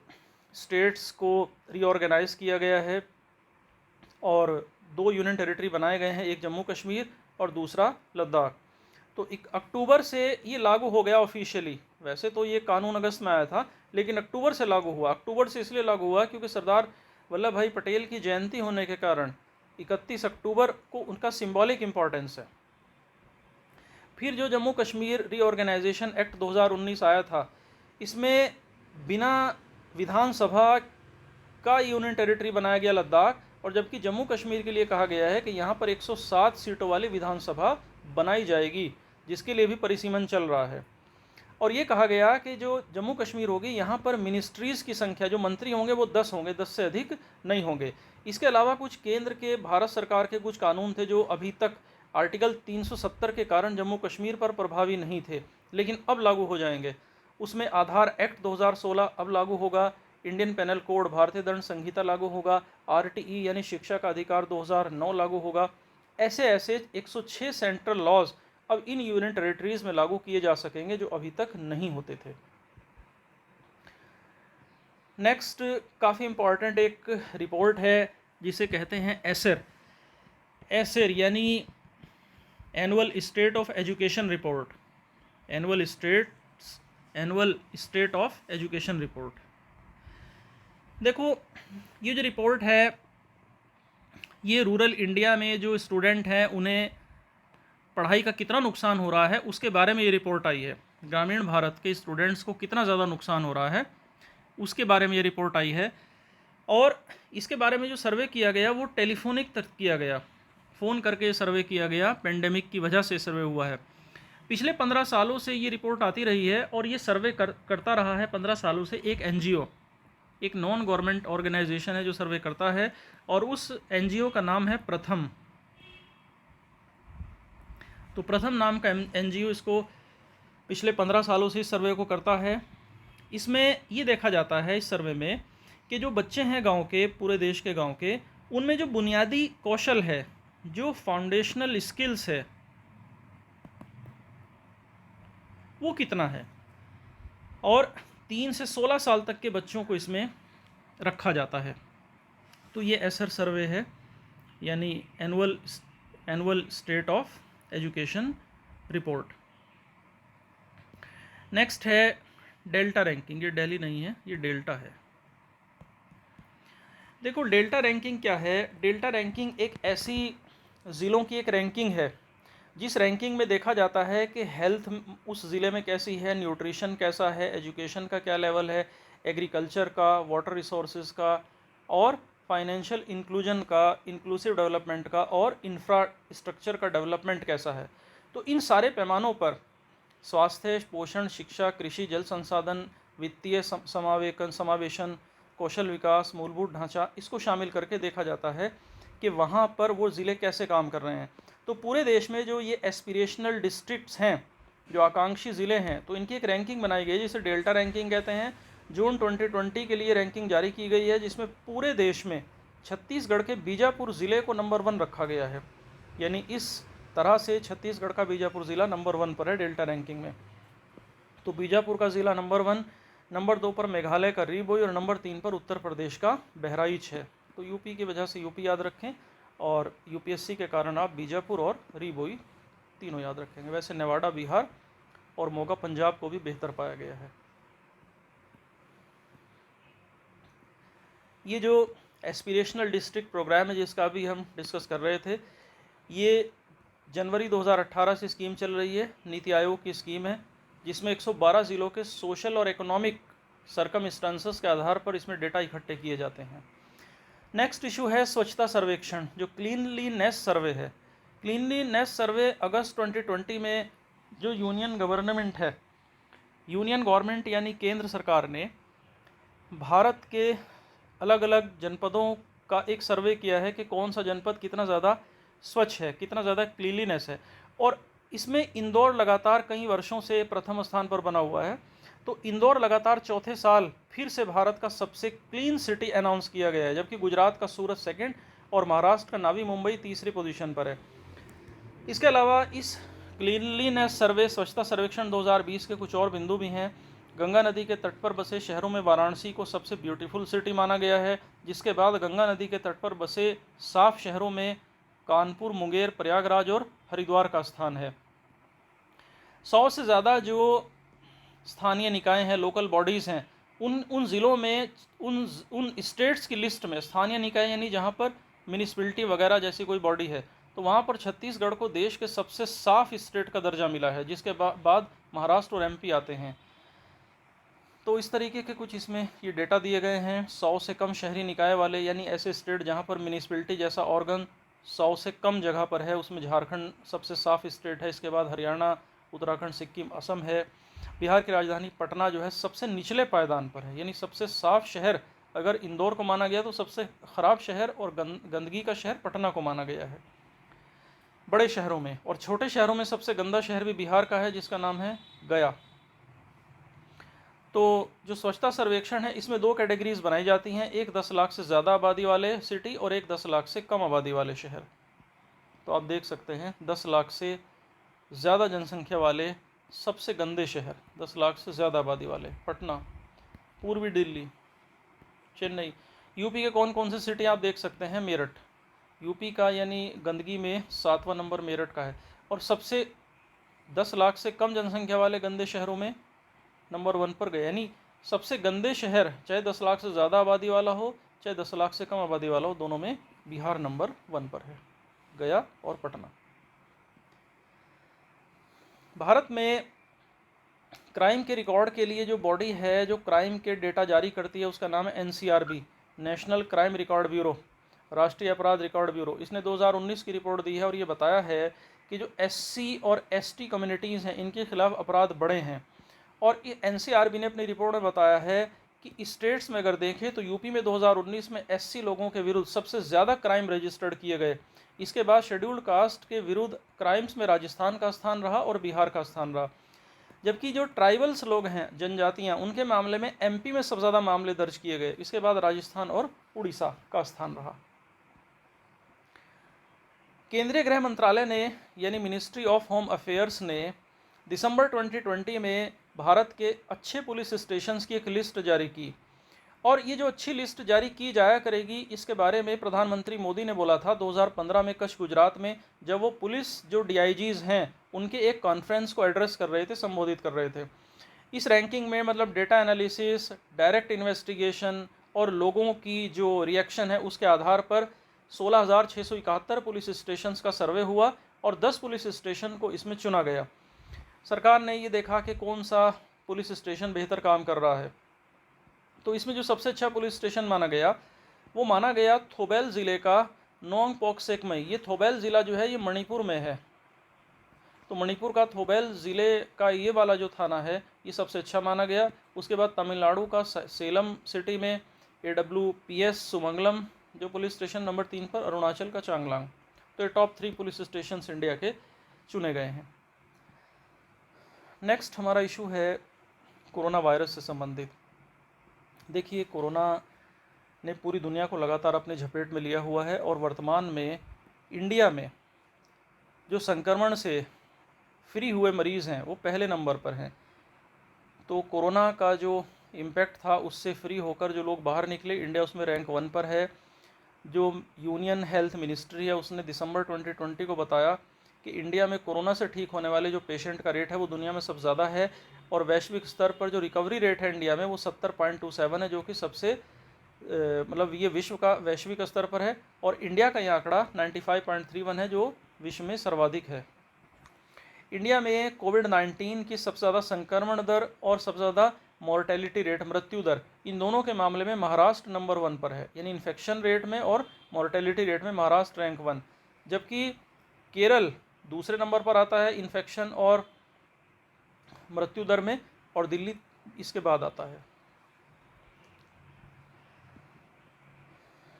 Speaker 1: स्टेट्स को रीऑर्गेनाइज किया गया है और 2 यूनियन टेरिटरी बनाए गए हैं, एक जम्मू कश्मीर और दूसरा लद्दाख। तो 1 अक्टूबर से ये लागू हो गया ऑफिशियली। वैसे तो ये कानून अगस्त में आया था, लेकिन अक्टूबर से लागू हुआ। अक्टूबर से इसलिए लागू हुआ क्योंकि सरदार वल्लभ भाई पटेल की जयंती होने के कारण 31 अक्टूबर को उनका सिंबॉलिक इम्पोर्टेंस है। फिर जो जम्मू कश्मीर रीऑर्गेनाइजेशन एक्ट 2019 आया था, इसमें बिना विधानसभा का यूनियन टेरिटरी बनाया गया लद्दाख, और जबकि जम्मू कश्मीर के लिए कहा गया है कि यहाँ पर 107 सीटों वाली विधानसभा बनाई जाएगी, जिसके लिए भी परिसीमन चल रहा है। और ये कहा गया कि जो जम्मू कश्मीर होगी, यहाँ पर मिनिस्ट्रीज़ की संख्या, जो मंत्री होंगे वो 10 होंगे, 10 से अधिक नहीं होंगे। इसके अलावा कुछ केंद्र के, भारत सरकार के कुछ कानून थे जो अभी तक आर्टिकल 370 के कारण जम्मू कश्मीर पर प्रभावी नहीं थे, लेकिन अब लागू हो जाएंगे। उसमें आधार एक्ट 2016 अब लागू होगा, इंडियन पेनल कोड भारतीय दंड संहिता लागू होगा, आरटीई यानी शिक्षा का अधिकार 2009 लागू होगा। ऐसे ऐसे 106 सेंट्रल लॉज अब इन यूनियन टेरिटरीज में लागू किए जा सकेंगे, जो अभी तक नहीं होते थे। नेक्स्ट काफ़ी इम्पॉर्टेंट एक रिपोर्ट है जिसे कहते हैं एसर। एसर यानी annual state of education report, annual state of education report. देखो, ये जो रिपोर्ट है, ये रूरल इंडिया में जो स्टूडेंट हैं उन्हें पढ़ाई का कितना नुकसान हो रहा है उसके बारे में ये रिपोर्ट आई है। ग्रामीण भारत के स्टूडेंट्स को कितना ज़्यादा नुकसान हो रहा है उसके बारे में ये रिपोर्ट आई है। और इसके बारे में जो सर्वे किया गया वो टेलीफोनिक तक किया गया, फ़ोन करके सर्वे किया गया, पेंडेमिक की वजह से सर्वे हुआ है। पिछले 15 सालों से ये रिपोर्ट आती रही है और ये सर्वे करता रहा है 15 सालों से एक एनजीओ, एक नॉन गवर्नमेंट ऑर्गेनाइजेशन है जो सर्वे करता है, और उस एनजीओ का नाम है प्रथम। तो प्रथम नाम का एनजीओ इसको पिछले 15 सालों से इस सर्वे को करता है। इसमें ये देखा जाता है इस सर्वे में कि जो बच्चे हैं गांव के, पूरे देश के गांव के, उनमें जो बुनियादी कौशल है, जो फाउंडेशनल स्किल्स है, वो कितना है। और 3 से 16 साल तक के बच्चों को इसमें रखा जाता है। तो ये एसर सर्वे है, यानी annual state of education report. Next है डेल्टा रैंकिंग। ये दिल्ली नहीं है, ये डेल्टा है। देखो, डेल्टा रैंकिंग क्या है। डेल्टा रैंकिंग एक ऐसी ज़िलों की एक रैंकिंग है जिस रैंकिंग में देखा जाता है कि हेल्थ उस ज़िले में कैसी है, न्यूट्रिशन कैसा है, एजुकेशन का क्या लेवल है, एग्रीकल्चर का, वाटर रिसोर्सेज का, और फाइनेंशियल इंक्लूजन का, इंक्लूसिव डेवलपमेंट का, और इंफ्रास्ट्रक्चर का डेवलपमेंट कैसा है। तो इन सारे पैमानों पर स्वास्थ्य, पोषण, शिक्षा, कृषि, जल संसाधन, वित्तीय समावेशन, कौशल विकास, मूलभूत ढांचा, इसको शामिल करके देखा जाता है कि वहाँ पर वो ज़िले कैसे काम कर रहे हैं। तो पूरे देश में जो ये एस्पिरेशनल डिस्ट्रिक्ट्स हैं, जो आकांक्षी ज़िले हैं, तो इनकी एक रैंकिंग बनाई गई है जिसे डेल्टा रैंकिंग कहते हैं। जून 2020 के लिए रैंकिंग जारी की गई है, जिसमें पूरे देश में छत्तीसगढ़ के बीजापुर ज़िले को नंबर 1 रखा गया है। यानी इस तरह से छत्तीसगढ़ का बीजापुर ज़िला नंबर 1 पर है डेल्टा रैंकिंग में। तो बीजापुर का ज़िला नंबर 1, नंबर 2 पर मेघालय का रीबोई, और नंबर 3 पर उत्तर प्रदेश का बहराइच है। तो यूपी की वजह से यूपी याद रखें, और यूपीएससी के कारण आप बीजापुर और रीबोई तीनों याद रखेंगे। वैसे नेवाडा बिहार और मोगा पंजाब को भी बेहतर पाया गया है। ये जो एस्पिरेशनल डिस्ट्रिक्ट प्रोग्राम है जिसका अभी हम डिस्कस कर रहे थे, ये जनवरी 2018 से स्कीम चल रही है, नीति आयोग की स्कीम है, जिसमें 112 ज़िलों के सोशल और इकोनॉमिक सर्कमस्टांसेस के आधार पर इसमें डेटा इकट्ठे किए जाते हैं। नेक्स्ट इशू है स्वच्छता सर्वेक्षण, जो क्लीनलीनेस सर्वे है। क्लीनलीनेस सर्वे अगस्त 2020 में जो यूनियन गवर्नमेंट यानी केंद्र सरकार ने भारत के अलग अलग जनपदों का एक सर्वे किया है कि कौन सा जनपद कितना ज़्यादा स्वच्छ है, कितना ज़्यादा क्लीनलीनेस है। और इसमें इंदौर लगातार कई वर्षों से प्रथम स्थान पर बना हुआ है। तो इंदौर लगातार चौथे साल फिर से भारत का सबसे क्लीन सिटी अनाउंस किया गया है, जबकि गुजरात का सूरत सेकंड और महाराष्ट्र का नवी मुंबई तीसरी पोजीशन पर है। इसके अलावा इस क्लीनलीनेस सर्वे स्वच्छता सर्वेक्षण 2020 के कुछ और बिंदु भी हैं। गंगा नदी के तट पर बसे शहरों में वाराणसी को सबसे ब्यूटीफुल सिटी माना गया है, जिसके बाद गंगा नदी के तट पर बसे साफ शहरों में कानपुर, मुंगेर, प्रयागराज और हरिद्वार का स्थान है। 100 से ज़्यादा जो स्थानीय निकाय हैं, लोकल बॉडीज़ हैं, उन ज़िलों में उन स्टेट्स की लिस्ट में स्थानीय निकाय यानी जहाँ पर म्यूनिसिपैलिटी वगैरह जैसी कोई बॉडी है, तो वहाँ पर छत्तीसगढ़ को देश के सबसे साफ स्टेट का दर्जा मिला है, जिसके बाद महाराष्ट्र और एमपी आते हैं। तो इस तरीके के कुछ इसमें ये डेटा दिए गए हैं। 100 से कम शहरी निकाय वाले यानी ऐसे स्टेट जहाँ पर म्यूनिसिपैलिटी जैसा ऑर्गन 100 से कम जगह पर है, उसमें झारखंड सबसे साफ स्टेट है। इसके बाद हरियाणा, उत्तराखंड, सिक्किम, असम है। बिहार की राजधानी पटना जो है सबसे निचले पायदान पर है, यानी सबसे साफ शहर अगर इंदौर को माना गया तो सबसे ख़राब शहर और गंदगी का शहर पटना को माना गया है बड़े शहरों में। और छोटे शहरों में सबसे गंदा शहर भी बिहार का है, जिसका नाम है गया। तो जो स्वच्छता सर्वेक्षण है, इसमें 2 कैटेगरीज बनाई जाती हैं, एक 10 लाख से ज़्यादा आबादी वाले सिटी और एक 10 लाख से कम आबादी वाले शहर। तो आप देख सकते हैं 10 लाख से ज़्यादा जनसंख्या वाले सबसे गंदे शहर, 10 लाख से ज़्यादा आबादी वाले पटना, पूर्वी दिल्ली, चेन्नई। यूपी के कौन कौन से सिटी आप देख सकते हैं, मेरठ यूपी का यानी गंदगी में 7वां नंबर मेरठ का है। और सबसे 10 लाख से कम जनसंख्या वाले गंदे शहरों में नंबर 1 पर गए, यानी सबसे गंदे शहर चाहे 10 लाख से ज़्यादा आबादी वाला हो चाहे 10 लाख से कम आबादी वाला हो, दोनों में बिहार नंबर 1 पर है, गया और पटना। भारत में क्राइम के रिकॉर्ड के लिए जो बॉडी है जो क्राइम के डेटा जारी करती है, उसका नाम है NCRB, national crime record bureau, राष्ट्रीय अपराध रिकॉर्ड ब्यूरो। इसने 2019 की रिपोर्ट दी है और ये बताया है कि जो एससी और एसटी कम्युनिटीज़ हैं, इनके खिलाफ अपराध बढ़े हैं। और ये एनसीआरबी ने अपनी रिपोर्ट में बताया है कि स्टेट्स में अगर देखें तो यूपी में 2019 में एससी लोगों के विरुद्ध सबसे ज़्यादा क्राइम रजिस्टर्ड किए गए। इसके बाद शेड्यूल्ड कास्ट के विरुद्ध क्राइम्स में राजस्थान का स्थान रहा और बिहार का स्थान रहा। जबकि जो ट्राइबल्स लोग हैं, जनजातियां, उनके मामले में एमपी में सबसे ज़्यादा मामले दर्ज किए गए। इसके बाद राजस्थान और उड़ीसा का स्थान रहा। केंद्रीय गृह मंत्रालय ने यानी मिनिस्ट्री ऑफ होम अफेयर्स ने दिसंबर 2020 में भारत के अच्छे पुलिस स्टेशंस की एक लिस्ट जारी की। और ये जो अच्छी लिस्ट जारी की जाया करेगी, इसके बारे में प्रधानमंत्री मोदी ने बोला था 2015 में कच्छ, गुजरात में, जब वो पुलिस जो डीआईजीज़ हैं उनके एक कॉन्फ्रेंस को एड्रेस कर रहे थे, संबोधित कर रहे थे। इस रैंकिंग में मतलब डेटा एनालिसिस, डायरेक्ट इन्वेस्टिगेशन और लोगों की जो रिएक्शन है उसके आधार पर 16,671 पुलिस स्टेशंस का सर्वे हुआ और 10 पुलिस स्टेशन को इसमें चुना गया। सरकार ने ये देखा कि कौन सा पुलिस स्टेशन बेहतर काम कर रहा है, तो इसमें जो सबसे अच्छा पुलिस स्टेशन माना गया वो माना गया थोबैल ज़िले का नोंगपोकसेकमई। ये थोबैल ज़िला जो है ये मणिपुर में है, तो मणिपुर का थोबैल ज़िले का ये वाला जो थाना है ये सबसे अच्छा माना गया। उसके बाद तमिलनाडु का सेलम सिटी में AWPS सुमंगलम जो पुलिस स्टेशन नंबर 3 पर, अरुणाचल का चांगलांग। तो ये टॉप 3 पुलिस स्टेशन इंडिया के चुने गए हैं। नेक्स्ट हमारा इशू है कोरोना वायरस से संबंधित। देखिए, कोरोना ने पूरी दुनिया को लगातार अपने झपेट में लिया हुआ है और वर्तमान में इंडिया में जो संक्रमण से फ्री हुए मरीज़ हैं वो पहले नंबर पर हैं। तो कोरोना का जो इम्पैक्ट था उससे फ्री होकर जो लोग बाहर निकले, इंडिया उसमें रैंक 1 पर है। जो यूनियन हेल्थ मिनिस्ट्री है उसने दिसंबर 2020 को बताया कि इंडिया में कोरोना से ठीक होने वाले जो पेशेंट का रेट है वो दुनिया में सबसे ज़्यादा है और वैश्विक स्तर पर जो रिकवरी रेट है इंडिया में वो 70.27 है, जो कि सबसे मतलब ये विश्व का वैश्विक स्तर पर है। और इंडिया का ये आंकड़ा 95.31 है, जो विश्व में सर्वाधिक है। इंडिया में कोविड-19 की सबसे ज़्यादा संक्रमण दर और सबसे ज़्यादा मॉर्टेलिटी रेट, मृत्यु दर, इन दोनों के मामले में महाराष्ट्र नंबर 1 पर है, यानी इन्फेक्शन रेट में और मॉर्टेलिटी रेट में महाराष्ट्र रैंक 1, जबकि केरल दूसरे नंबर पर आता है इन्फेक्शन और मृत्यु दर में, और दिल्ली इसके बाद आता है।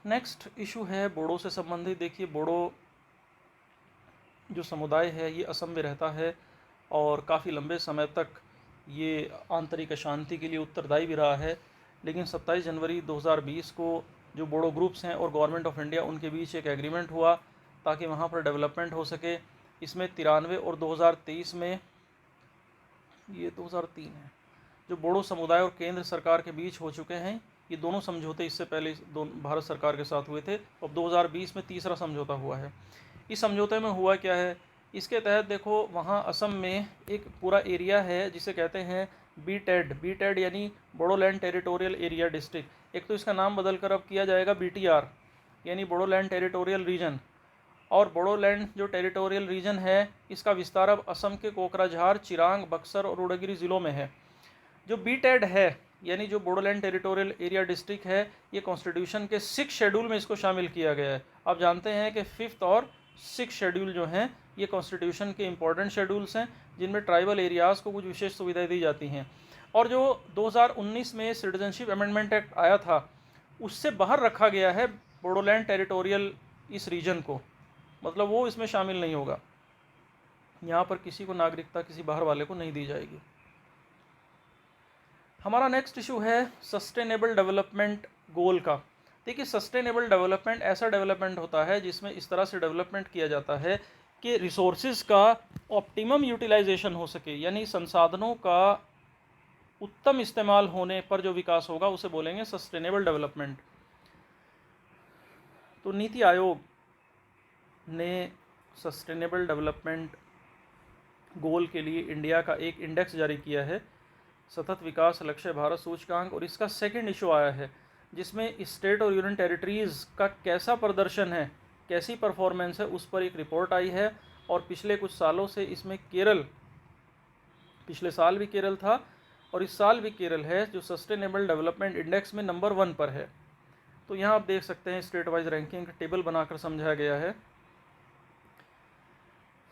Speaker 1: नेक्स्ट इशू है बोडो से संबंधित। देखिए, बोडो जो समुदाय है ये असम में रहता है और काफ़ी लंबे समय तक ये आंतरिक अशांति के लिए उत्तरदायी भी रहा है। लेकिन 27 जनवरी 2020 को जो बोडो ग्रुप्स हैं और गवर्नमेंट ऑफ इंडिया उनके बीच एक एग्रीमेंट हुआ ताकि वहाँ पर डेवलपमेंट हो सके। इसमें 93 और 2023 में, ये 2003 है, जो बोडो समुदाय और केंद्र सरकार के बीच हो चुके हैं। ये दोनों समझौते इससे पहले भारत सरकार के साथ हुए थे। अब 2020 में तीसरा समझौता हुआ है। इस समझौते में हुआ क्या है, इसके तहत देखो वहाँ असम में एक पूरा एरिया है जिसे कहते हैं बी टेड यानी बोडोलैंड टेरिटोरियल एरिया डिस्ट्रिक्ट। एक तो इसका नाम बदल कर अब किया जाएगा BTR यानी बोडोलैंड टेरिटोरियल रीजन। और बोडोलैंड जो टेरिटोरियल रीजन है इसका विस्तार अब असम के कोकराझार, चिरांग, बक्सर और उदयगिरी ज़िलों में है। जो BTED है यानी जो बोडोलैंड टेरिटोरियल एरिया डिस्ट्रिक्ट है, ये कॉन्स्टिट्यूशन के 6 शेड्यूल में इसको शामिल किया गया है। आप जानते हैं कि 5th और 6 शेड्यूल जो हैं ये कॉन्स्टिट्यूशन के इंपॉर्टेंट शेड्यूल्स हैं जिनमें ट्राइबल एरियाज़ को कुछ विशेष सुविधाएं दी जाती हैं। और जो 2019 में सिटीजनशिप अमेंडमेंट एक्ट आया था उससे बाहर रखा गया है बोडोलैंड टेरिटोरियल इस रीजन को, मतलब वो इसमें शामिल नहीं होगा। यहाँ पर किसी को नागरिकता किसी बाहर वाले को नहीं दी जाएगी। हमारा नेक्स्ट इशू है सस्टेनेबल डेवलपमेंट गोल का। देखिए सस्टेनेबल डेवलपमेंट ऐसा डेवलपमेंट होता है जिसमें इस तरह से डेवलपमेंट किया जाता है कि रिसोर्सेज का ऑप्टिमम यूटिलाइजेशन हो सके, यानी संसाधनों का उत्तम इस्तेमाल होने पर जो विकास होगा उसे बोलेंगे सस्टेनेबल डेवलपमेंट। तो नीति आयोग ने सस्टेनेबल डेवलपमेंट गोल के लिए इंडिया का एक इंडेक्स जारी किया है, सतत विकास लक्ष्य भारत सूचकांक, और इसका सेकंड इशू आया है जिसमें स्टेट और यूनियन टेरिटरीज़ का कैसा प्रदर्शन है, कैसी परफॉर्मेंस है, उस पर एक रिपोर्ट आई है। और पिछले कुछ सालों से इसमें केरल, पिछले साल भी केरल था और इस साल भी केरल है जो सस्टेनेबल डेवलपमेंट इंडेक्स में नंबर 1 पर है। तो यहाँ आप देख सकते हैं स्टेट वाइज रैंकिंग का टेबल बनाकर समझाया गया है।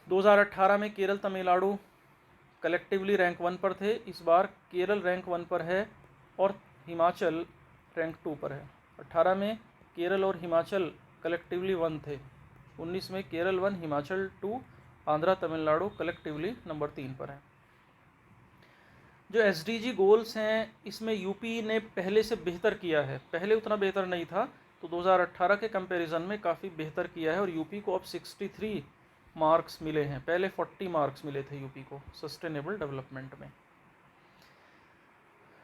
Speaker 1: 2018 में केरल, तमिलनाडु कलेक्टिवली रैंक 1 पर थे, इस बार केरल रैंक 1 पर है और हिमाचल रैंक 2 पर है। 18 में केरल और हिमाचल कलेक्टिवली 1 थे, 19 में केरल 1, हिमाचल 2, आंध्रा, तमिलनाडु कलेक्टिवली नंबर 3 पर है। जो SDG गोल्स हैं इसमें यूपी ने पहले से बेहतर किया है, पहले उतना बेहतर नहीं था, तो 2018 के कंपैरिजन में काफ़ी बेहतर किया है और यूपी को अब 63 मार्क्स मिले हैं, पहले 40 मार्क्स मिले थे यूपी को सस्टेनेबल डेवलपमेंट में।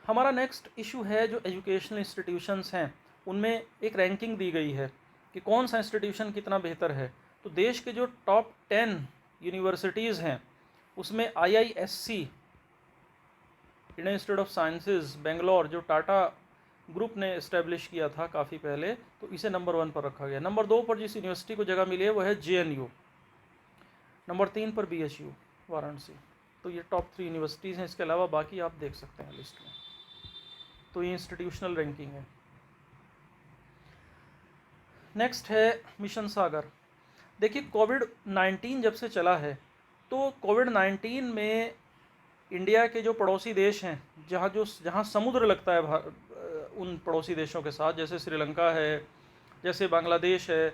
Speaker 1: हमारा नेक्स्ट इशू है जो एजुकेशनल इंस्टीट्यूशंस हैं उनमें एक रैंकिंग दी गई है कि कौन सा इंस्टीट्यूशन कितना बेहतर है। तो देश के जो टॉप 10 यूनिवर्सिटीज़ हैं उसमें IISc, Indian institute of sciences Bangalore, जो टाटा ग्रुप ने इस्टेब्लिश किया था काफ़ी पहले, तो इसे नंबर 1 पर रखा गया। नंबर 2 पर जिस यूनिवर्सिटी को जगह मिली है वो है JNU, नंबर 3 पर BHU वाराणसी। तो ये टॉप 3 यूनिवर्सिटीज़ हैं, इसके अलावा बाकी आप देख सकते हैं लिस्ट में। तो ये इंस्टीट्यूशनल रैंकिंग है। नेक्स्ट है मिशन सागर। देखिए कोविड-19 जब से चला है तो कोविड-19 में इंडिया के जो पड़ोसी देश हैं, जहाँ समुद्र लगता है उन पड़ोसी देशों के साथ, जैसे श्रीलंका है, जैसे बांग्लादेश है,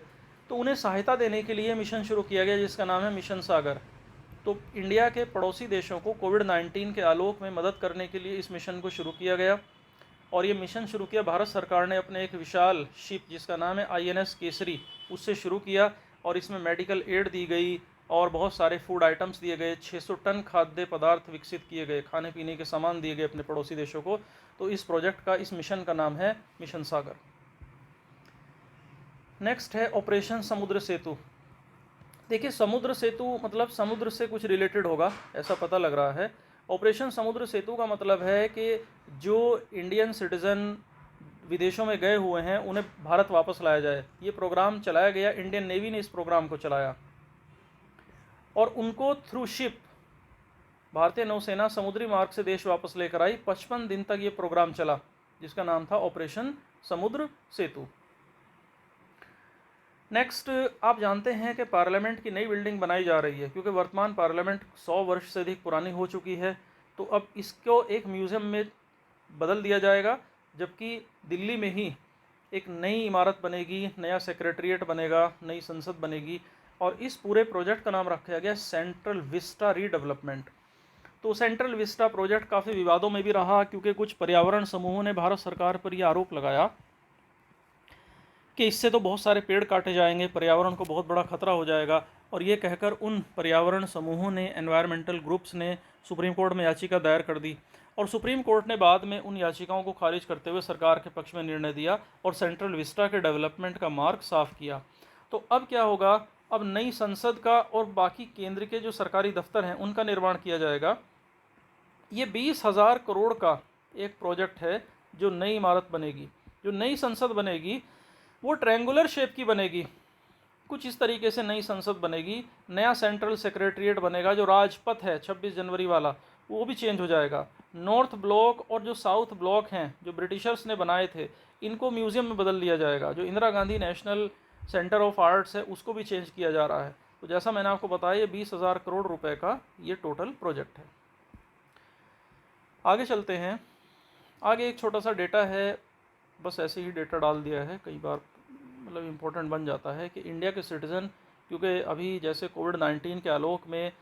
Speaker 1: तो उन्हें सहायता देने के लिए मिशन शुरू किया गया जिसका नाम है मिशन सागर। तो इंडिया के पड़ोसी देशों को कोविड-19 के आलोक में मदद करने के लिए इस मिशन को शुरू किया गया। और ये मिशन शुरू किया भारत सरकार ने अपने एक विशाल शिप जिसका नाम है INS केसरी, उससे शुरू किया और इसमें मेडिकल एड दी गई और बहुत सारे फूड आइटम्स दिए गए। 600 टन खाद्य पदार्थ विकसित किए गए, खाने पीने के सामान दिए गए अपने पड़ोसी देशों को। तो इस प्रोजेक्ट का, इस मिशन का नाम है मिशन सागर। नेक्स्ट है ऑपरेशन समुद्र सेतु। देखिए समुद्र सेतु मतलब समुद्र से कुछ रिलेटेड होगा ऐसा पता लग रहा है। ऑपरेशन समुद्र सेतु का मतलब है कि जो इंडियन सिटीज़न विदेशों में गए हुए हैं उन्हें भारत वापस लाया जाए। ये प्रोग्राम चलाया गया, इंडियन नेवी ने इस प्रोग्राम को चलाया और उनको थ्रू शिप भारतीय नौसेना समुद्री मार्ग से देश वापस लेकर आई। 55 दिन तक ये प्रोग्राम चला जिसका नाम था ऑपरेशन समुद्र सेतु। नेक्स्ट, आप जानते हैं कि पार्लियामेंट की नई बिल्डिंग बनाई जा रही है क्योंकि वर्तमान पार्लियामेंट 100 वर्ष से अधिक पुरानी हो चुकी है। तो अब इसको एक म्यूज़ियम में बदल दिया जाएगा, जबकि दिल्ली में ही एक नई इमारत बनेगी, नया सेक्रेटरीट बनेगा, नई संसद बनेगी। और इस पूरे प्रोजेक्ट का नाम रखा गया सेंट्रल विस्टा रीडेवलपमेंट। तो सेंट्रल विस्टा प्रोजेक्ट काफ़ी विवादों में भी रहा, क्योंकि कुछ पर्यावरण समूहों ने भारत सरकार पर यह आरोप लगाया कि इससे तो बहुत सारे पेड़ काटे जाएंगे, पर्यावरण को बहुत बड़ा खतरा हो जाएगा। और ये कहकर उन पर्यावरण समूहों ने, एनवायरमेंटल ग्रुप्स ने सुप्रीम कोर्ट में याचिका दायर कर दी, और सुप्रीम कोर्ट ने बाद में उन याचिकाओं को खारिज करते हुए सरकार के पक्ष में निर्णय दिया और सेंट्रल विस्टा के डेवलपमेंट का मार्ग साफ किया। तो अब क्या होगा, अब नई संसद का और बाकी केंद्र के जो सरकारी दफ्तर हैं उनका निर्माण किया जाएगा। ये 20,000 करोड़ का एक प्रोजेक्ट है जो नई इमारत बनेगी। जो नई संसद बनेगी वो ट्रायंगुलर शेप की बनेगी, कुछ इस तरीके से नई संसद बनेगी। नया सेंट्रल सेक्रेटरीट बनेगा, जो राजपथ है 26 जनवरी वाला वो भी चेंज हो जाएगा। नॉर्थ ब्लॉक और जो साउथ ब्लॉक हैं जो ब्रिटिशर्स ने बनाए थे, इनको म्यूज़ियम में बदल दिया जाएगा। जो Indira Gandhi national centre of arts है उसको भी चेंज किया जा रहा है। तो जैसा मैंने आपको बताया, ये 20,000 करोड़ रुपए का ये टोटल प्रोजेक्ट है। आगे चलते हैं। आगे एक छोटा सा डेटा है, बस ऐसे ही डेटा डाल दिया है, कई बार मतलब इम्पोर्टेंट बन जाता है कि इंडिया के सिटीज़न, क्योंकि अभी जैसे कोविड-19 के आलोक में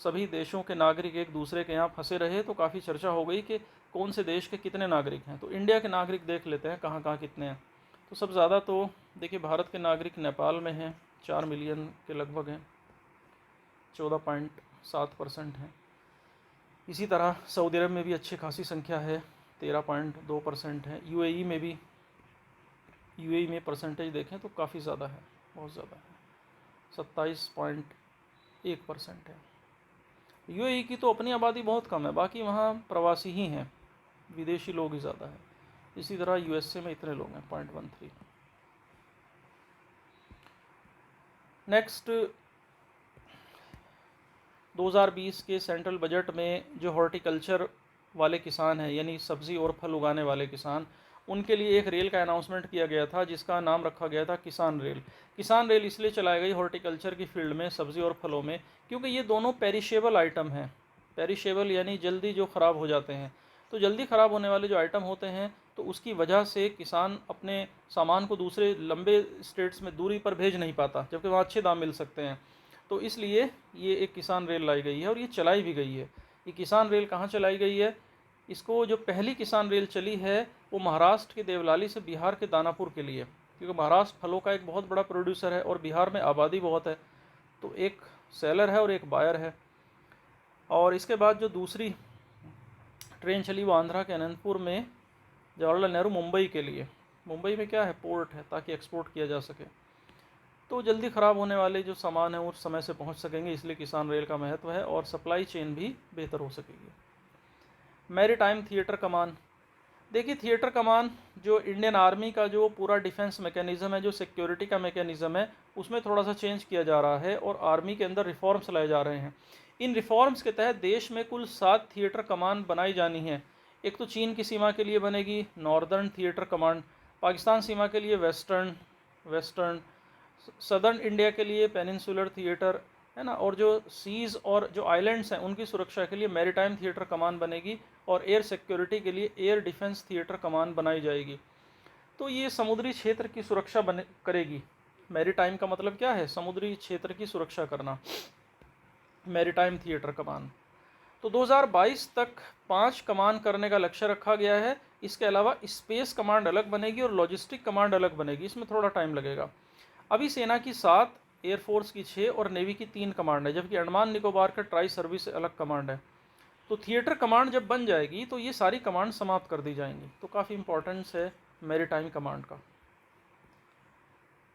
Speaker 1: सभी देशों के नागरिक एक दूसरे के यहाँ फंसे रहे, तो काफ़ी चर्चा हो गई कि कौन से देश के कितने नागरिक हैं। तो इंडिया के नागरिक देख लेते हैं कहाँ कहाँ कितने हैं। तो सब ज़्यादा तो देखिए भारत के नागरिक नेपाल में हैं, 4 मिलियन के लगभग हैं, 14.7% हैं। इसी तरह सऊदी अरब में भी अच्छी खासी संख्या है, 13.2% है। यूएई में भी, यूएई में परसेंटेज देखें तो काफ़ी ज़्यादा है, बहुत ज़्यादा है, 27.1% है। यूएई की तो अपनी आबादी बहुत कम है, बाकी वहाँ प्रवासी ही हैं, विदेशी लोग ही ज़्यादा है। इसी तरह यूएसए में इतने लोग हैं, 0.13। नेक्स्ट, 2020 के सेंट्रल बजट में जो हॉर्टिकल्चर वाले किसान हैं, यानी सब्ज़ी और फल उगाने वाले किसान, उनके लिए एक रेल का अनाउंसमेंट किया गया था जिसका नाम रखा गया था किसान रेल। किसान रेल इसलिए चलाई गई हॉर्टिकल्चर की फील्ड में, सब्ज़ी और फलों में, क्योंकि ये दोनों पेरिशेबल आइटम हैं। पेरिशेबल यानी जल्दी जो ख़राब हो जाते हैं। तो जल्दी ख़राब होने वाले जो आइटम होते हैं, तो उसकी वजह से किसान अपने सामान को दूसरे लंबे स्टेट्स में दूरी पर भेज नहीं पाता, जबकि वहाँ अच्छे दाम मिल सकते हैं। तो इसलिए ये एक किसान रेल लाई गई है और ये चलाई भी गई है। ये किसान रेल कहाँ चलाई गई है? इसको जो पहली किसान रेल चली है वो महाराष्ट्र के देवलाली से बिहार के दानापुर के लिए, क्योंकि महाराष्ट्र फलों का एक बहुत बड़ा प्रोड्यूसर है और बिहार में आबादी बहुत है, तो एक सेलर है और एक बायर है। और इसके बाद जो दूसरी ट्रेन चली वो आंध्रा के अनंतपुर में जवाहरलाल नेहरू मुंबई के लिए। मुंबई में क्या है, पोर्ट है, ताकि एक्सपोर्ट किया जा सके। तो जल्दी ख़राब होने वाले जो सामान हैं उस समय से पहुंच सकेंगे, इसलिए किसान रेल का महत्व है, और सप्लाई चेन भी बेहतर हो सकेगी। मैरीटाइम थिएटर कमान, देखिए थिएटर कमान जो इंडियन आर्मी का जो पूरा डिफेंस मैकेनिज़्म है, जो सिक्योरिटी का मैकेनिज़्म है, उसमें थोड़ा सा चेंज किया जा रहा है और आर्मी के अंदर रिफॉर्म्स लाए जा रहे हैं। इन रिफॉर्म्स के तहत देश में कुल 7 थिएटर कमान बनाई जानी है। एक तो चीन की सीमा के लिए बनेगी नॉर्दर्न थिएटर कमांड, पाकिस्तान सीमा के लिए वेस्टर्न, सदर्न इंडिया के लिए पेनिनसुलर थिएटर, है ना, और जो सीज़ और जो आइलैंड्स हैं उनकी सुरक्षा के लिए मैरीटाइम थिएटर कमान बनेगी, और एयर सिक्योरिटी के लिए एयर डिफेंस थिएटर कमान बनाई जाएगी। तो ये समुद्री क्षेत्र की सुरक्षा करेगी। मैरीटाइम का मतलब क्या है? समुद्री क्षेत्र की सुरक्षा करना, मैरीटाइम थिएटर कमान। तो 2022 तक 5 कमान करने का लक्ष्य रखा गया है। इसके अलावा स्पेस कमांड अलग बनेगी और लॉजिस्टिक कमांड अलग बनेगी, इसमें थोड़ा टाइम लगेगा। अभी सेना की 7, एयरफोर्स की 6 और नेवी की 3 कमांड है, जबकि अंडमान निकोबार का ट्राई सर्विस अलग कमांड है। तो थिएटर कमांड जब बन जाएगी तो ये सारी कमांड समाप्त कर दी जाएंगी। तो काफ़ी इंपॉर्टेंस है मैरीटाइम कमांड का।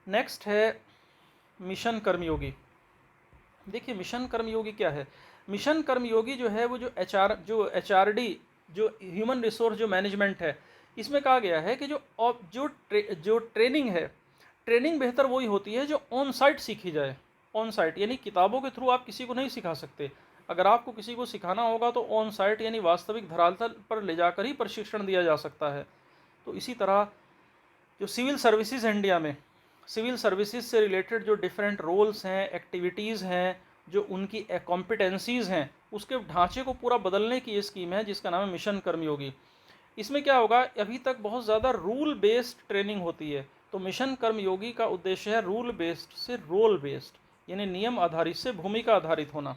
Speaker 1: नेक्स्ट है मिशन कर्मयोगी। देखिए मिशन कर्मयोगी क्या है? मिशन कर्मयोगी जो है वो जो HRD जो ह्यूमन रिसोर्स जो मैनेजमेंट है, इसमें कहा गया है कि जो ट्रेनिंग है, ट्रेनिंग बेहतर वही होती है जो ऑन साइट सीखी जाए। ऑन साइट यानी किताबों के थ्रू आप किसी को नहीं सिखा सकते। अगर आपको किसी को सिखाना होगा तो ऑन साइट यानी वास्तविक धरातल पर ले जाकर ही प्रशिक्षण दिया जा सकता है। तो इसी तरह जो सिविल सर्विसेज है इंडिया में, सिविल सर्विसेज से रिलेटेड जो डिफरेंट रोल्स हैं, एक्टिविटीज़ हैं, जो उनकी कॉम्पिटेंसीज़ हैं, उसके ढांचे को पूरा बदलने की ये स्कीम है जिसका नाम है मिशन कर्मयोगी। इसमें क्या होगा, अभी तक बहुत ज़्यादा रूल बेस्ड ट्रेनिंग होती है, तो मिशन कर्मयोगी का उद्देश्य है रूल बेस्ड से रोल बेस्ड, यानी नियम आधारित से भूमिका आधारित होना।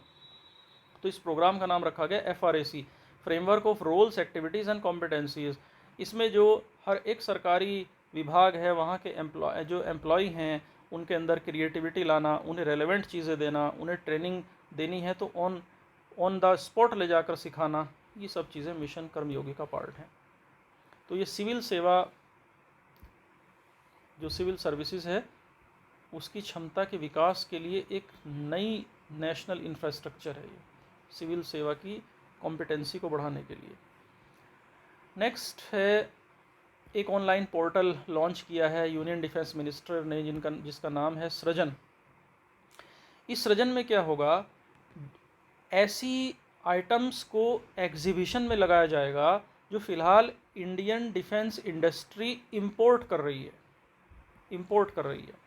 Speaker 1: तो इस प्रोग्राम का नाम रखा गया FRAC, framework of roles activities and competencies. इसमें जो हर एक सरकारी विभाग है वहाँ के जो एम्प्लॉय हैं उनके अंदर क्रिएटिविटी लाना, उन्हें रेलेवेंट चीज़ें देना, उन्हें ट्रेनिंग देनी है तो ऑन द स्पॉट ले जाकर सिखाना, ये सब चीज़ें मिशन कर्मयोगी का पार्ट हैं। तो ये सिविल सेवा, जो सिविल सर्विसेज है उसकी क्षमता के विकास के लिए एक नई नेशनल इंफ्रास्ट्रक्चर है, ये सिविल सेवा की कॉम्पिटेंसी को बढ़ाने के लिए। नेक्स्ट है एक ऑनलाइन पोर्टल लॉन्च किया है यूनियन डिफेंस मिनिस्टर ने, जिसका नाम है सृजन। इस सृजन में क्या होगा, ऐसी आइटम्स को एग्जीबिशन में लगाया जाएगा जो फ़िलहाल इंडियन डिफेंस इंडस्ट्री इंपोर्ट कर रही है।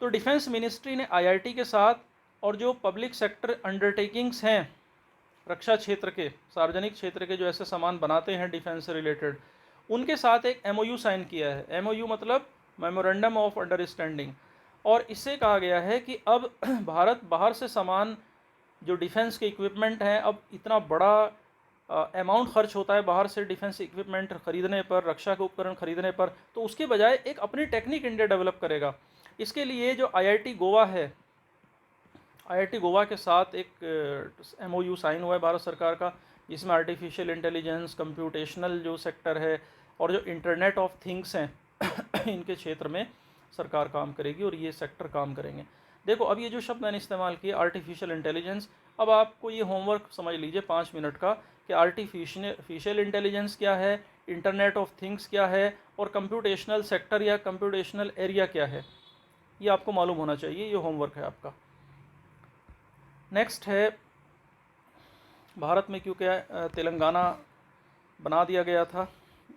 Speaker 1: तो डिफेंस मिनिस्ट्री ने IIT के साथ और जो पब्लिक सेक्टर अंडरटेकिंग्स हैं, रक्षा क्षेत्र के, सार्वजनिक क्षेत्र के जो ऐसे सामान बनाते हैं डिफेंस से रिलेटेड, उनके साथ एक MOU साइन किया है। MOU मतलब मेमोरेंडम ऑफ अंडरस्टैंडिंग। और इससे कहा गया है कि अब भारत बाहर से सामान, जो डिफेंस के इक्विपमेंट हैं, अब इतना बड़ा अमाउंट खर्च होता है बाहर से डिफेंस इक्विपमेंट खरीदने पर, रक्षा के उपकरण खरीदने पर, तो उसके बजाय एक अपनी टेक्निक इंडिया डेवलप करेगा। इसके लिए जो IIT गोवा है, IIT गोवा के साथ एक MOU साइन हुआ है भारत सरकार का, जिसमें आर्टिफिशियल इंटेलिजेंस, कंप्यूटेशनल जो सेक्टर है और जो इंटरनेट ऑफ थिंग्स हैं इनके क्षेत्र में सरकार काम करेगी और ये सेक्टर काम करेंगे। देखो अब ये जो शब्द मैंने इस्तेमाल किया आर्टिफिशियल इंटेलिजेंस, अब आपको ये होमवर्क समझ लीजिए 5 मिनट का कि आर्टिफिशियल इंटेलिजेंस क्या है, इंटरनेट ऑफ थिंग्स क्या है और कंप्यूटेशनल सेक्टर या कंप्यूटेशनल एरिया क्या है, ये आपको मालूम होना चाहिए। ये होमवर्क है आपका। नेक्स्ट है, भारत में क्योंकि तेलंगाना बना दिया गया था,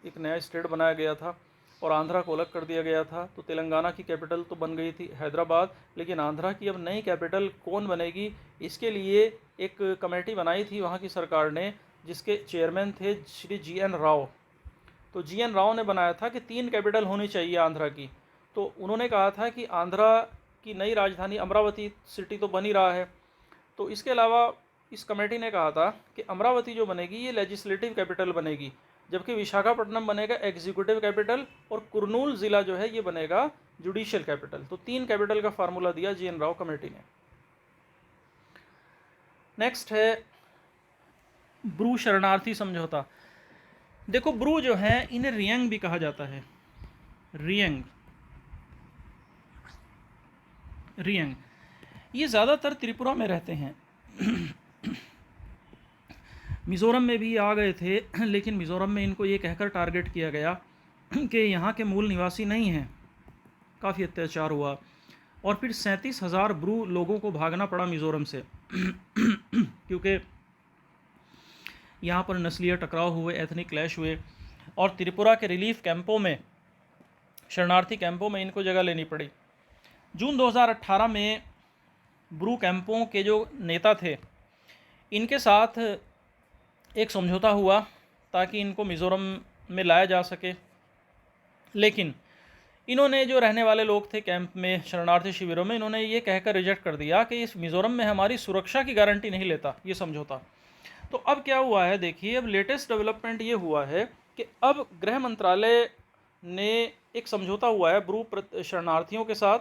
Speaker 1: एक नया स्टेट बनाया गया था और आंध्रा को अलग कर दिया गया था, तो तेलंगाना की कैपिटल तो बन गई थी हैदराबाद, लेकिन आंध्रा की अब नई कैपिटल कौन बनेगी, इसके लिए एक कमेटी बनाई थी वहाँ की सरकार ने, जिसके चेयरमैन थे श्री GN राव। तो GN राव ने बनाया था कि 3 कैपिटल होनी चाहिए आंध्रा की। तो उन्होंने कहा था कि आंध्रा की नई राजधानी अमरावती सिटी तो बन ही रहा है, तो इसके अलावा इस कमेटी ने कहा था कि अमरावती जो बनेगी ये लेजिस्लेटिव कैपिटल बनेगी, जबकि विशाखापट्टनम बनेगा एग्जीक्यूटिव कैपिटल और कुरनूल ज़िला जो है ये बनेगा जुडिशियल कैपिटल। तो 3 कैपिटल का फार्मूला दिया GN राव कमेटी ने। नेक्स्ट है ब्रू शरणार्थी समझौता। देखो ब्रू जो है इन्हें रियंग भी कहा जाता है, रियंग। ये ज़्यादातर त्रिपुरा में रहते हैं। मिज़ोरम में भी आ गए थे, लेकिन मिज़ोरम में इनको ये कहकर टारगेट किया गया कि यहाँ के मूल निवासी नहीं हैं, काफ़ी अत्याचार हुआ और फिर 37,000 ब्रू लोगों को भागना पड़ा मिज़ोरम से क्योंकि यहाँ पर नस्लीय टकराव हुए, एथनिक क्लैश हुए और त्रिपुरा के रिलीफ कैंपों में, शरणार्थी कैंपों में इनको जगह लेनी पड़ी। जून 2018 में ब्रू कैंपों के जो नेता थे इनके साथ एक समझौता हुआ ताकि इनको मिज़ोरम में लाया जा सके, लेकिन इन्होंने, जो रहने वाले लोग थे कैंप में, शरणार्थी शिविरों में, इन्होंने ये कहकर रिजेक्ट कर दिया कि इस मिज़ोरम में हमारी सुरक्षा की गारंटी नहीं लेता ये समझौता। तो अब क्या हुआ है देखिए, अब लेटेस्ट डेवलपमेंट ये हुआ है कि अब गृह मंत्रालय ने एक समझौता हुआ है ब्रू शरणार्थियों के साथ,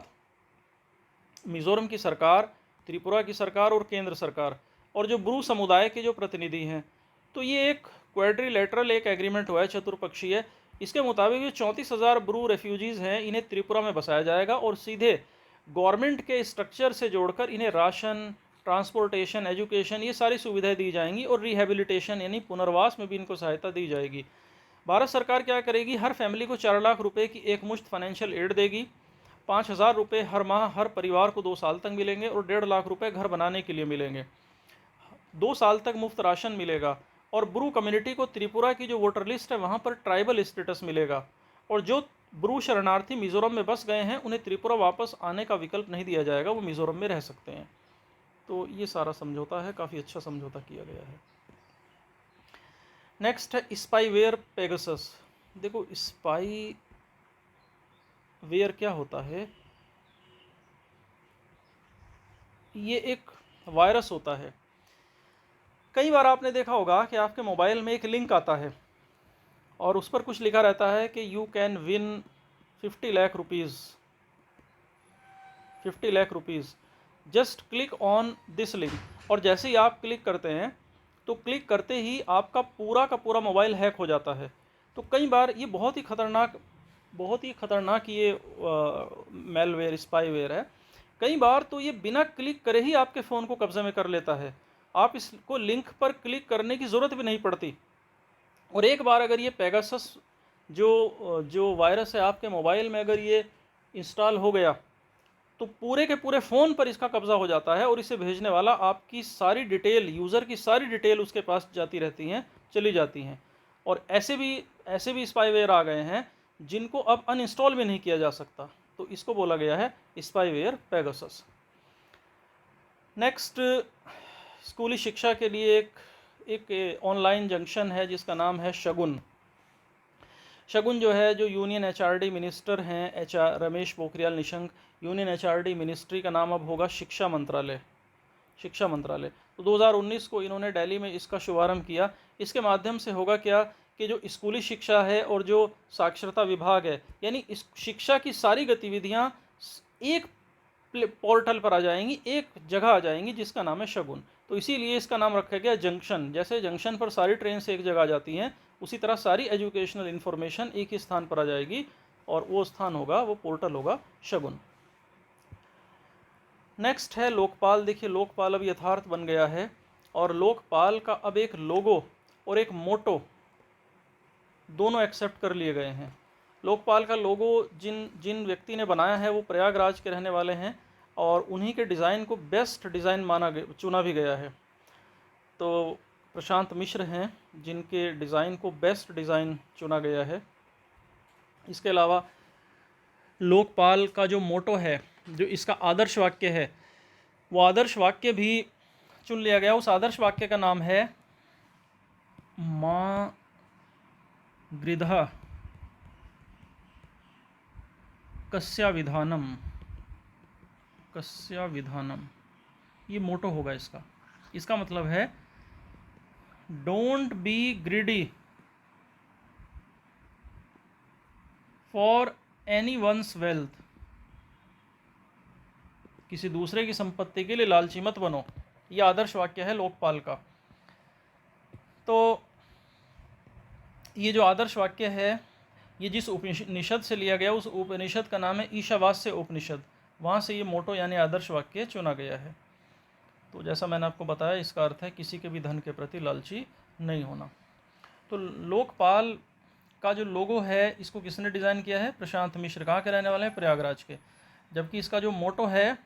Speaker 1: मिज़ोरम की सरकार, त्रिपुरा की सरकार और केंद्र सरकार और जो ब्रू समुदाय के जो प्रतिनिधि हैं। तो ये एक क्वाड्रिलेटरल एक एग्रीमेंट हुआ है, चतुर्पक्षीय। इसके मुताबिक ये 34,000 ब्रू रेफ्यूजीज़ हैं, इन्हें त्रिपुरा में बसाया जाएगा और सीधे गवर्नमेंट के स्ट्रक्चर से जोड़कर इन्हें राशन, ट्रांसपोर्टेशन, एजुकेशन, ये सारी सुविधाएं दी जाएंगी और रिहेबिलिटेशन यानी पुनर्वास में भी इनको सहायता दी जाएगी। भारत सरकार क्या करेगी, हर फैमिली को 4 लाख रुपए की एक मुश्त फाइनेंशियल एड देगी। 5,000 रुपये हर माह हर परिवार को 2 साल तक मिलेंगे और 1.5 लाख रुपए घर बनाने के लिए मिलेंगे। 2 साल तक मुफ्त राशन मिलेगा और ब्रू कम्युनिटी को त्रिपुरा की जो वोटर लिस्ट है वहाँ पर ट्राइबल स्टेटस मिलेगा और जो ब्रू शरणार्थी मिज़ोरम में बस गए हैं उन्हें त्रिपुरा वापस आने का विकल्प नहीं दिया जाएगा, वो मिज़ोरम में रह सकते हैं। तो ये सारा समझौता है, काफ़ी अच्छा समझौता किया गया है। नेक्स्ट है स्पाईवेयर पेगासस। देखो स्पाईवेयर क्या होता है, ये एक वायरस होता है। कई बार आपने देखा होगा कि आपके मोबाइल में एक लिंक आता है और उस पर कुछ लिखा रहता है कि you can win 50 lakh rupees, 50 lakh rupees, just click on this link. और जैसे ही आप क्लिक करते हैं तो क्लिक करते ही आपका पूरा का पूरा मोबाइल हैक हो जाता है। तो कई बार ये बहुत ही खतरनाक ये मेलवेयर, स्पाईवेयर है। कई बार तो ये बिना क्लिक करे ही आपके फ़ोन को कब्जे में कर लेता है। आप इसको लिंक पर क्लिक करने की ज़रूरत भी नहीं पड़ती। और एक बार अगर ये पेगासस जो वायरस है आपके मोबाइल में अगर ये इंस्टॉल हो गया तो पूरे के पूरे फ़ोन पर इसका कब्जा हो जाता है और इसे भेजने वाला आपकी सारी डिटेल, यूज़र की सारी डिटेल उसके पास जाती रहती हैं, चली जाती हैं। और ऐसे भी स्पाईवेयर आ गए हैं जिनको अब अनइंस्टॉल भी नहीं किया जा सकता। तो इसको बोला गया है स्पाईवेयर पेगासस। नेक्स्ट, स्कूली शिक्षा के लिए एक ऑनलाइन जंक्शन है जिसका नाम है शगुन। शगुन जो है, जो यूनियन एचआरडी मिनिस्टर हैं Ramesh Pokhriyal Nishank, union HRD ministry का नाम अब होगा शिक्षा मंत्रालय। शिक्षा मंत्रालय। तो 2019 को इन्होंने दिल्ली में इसका शुभारंभ किया। इसके माध्यम से होगा क्या कि जो स्कूली शिक्षा है और जो साक्षरता विभाग है, यानी इस शिक्षा की सारी गतिविधियां एक पोर्टल पर आ जाएंगी, एक जगह आ जाएंगी जिसका नाम है शगुन। तो इसीलिए इसका नाम रखा गया जंक्शन। जैसे जंक्शन पर सारी ट्रेन से एक जगह आ जाती हैं, उसी तरह सारी एजुकेशनल इन्फॉर्मेशन एक ही स्थान पर आ जाएगी और वो स्थान होगा, वो पोर्टल होगा शगुन। नेक्स्ट है लोकपाल। देखिए, लोकपाल अब यथार्थ बन गया है और लोकपाल का अब एक लोगो और एक मोटो दोनों एक्सेप्ट कर लिए गए हैं। लोकपाल का लोगो जिन व्यक्ति ने बनाया है वो प्रयागराज के रहने वाले हैं और उन्हीं के डिज़ाइन को बेस्ट डिज़ाइन चुना भी गया है। तो प्रशांत मिश्र हैं जिनके डिज़ाइन को बेस्ट डिज़ाइन चुना गया है। इसके अलावा लोकपाल का जो मोटो है, जो इसका आदर्श वाक्य है, वो आदर्श वाक्य भी चुन लिया गया। उस आदर्श वाक्य का नाम है माँ गृधा कस्या विधानम, कस्या विधानम, ये मोटो होगा इसका। इसका मतलब है don't be greedy for any one's wealth, किसी दूसरे की संपत्ति के लिए लालची मत बनो। यह आदर्श वाक्य है लोकपाल का। तो ये जो आदर्श वाक्य है, ये जिस उपनिषद से लिया गया, उस उपनिषद का नाम है ईशावास्य उपनिषद। वहाँ से ये मोटो यानी आदर्श वाक्य चुना गया है। तो जैसा मैंने आपको बताया, इसका अर्थ है किसी के भी धन के प्रति लालची नहीं होना। तो लोकपाल का जो लोगो है, इसको किसने डिज़ाइन किया है? प्रशांत मिश्र। कहाँ के रहने वाले हैं? प्रयागराज के। जबकि इसका जो मोटो है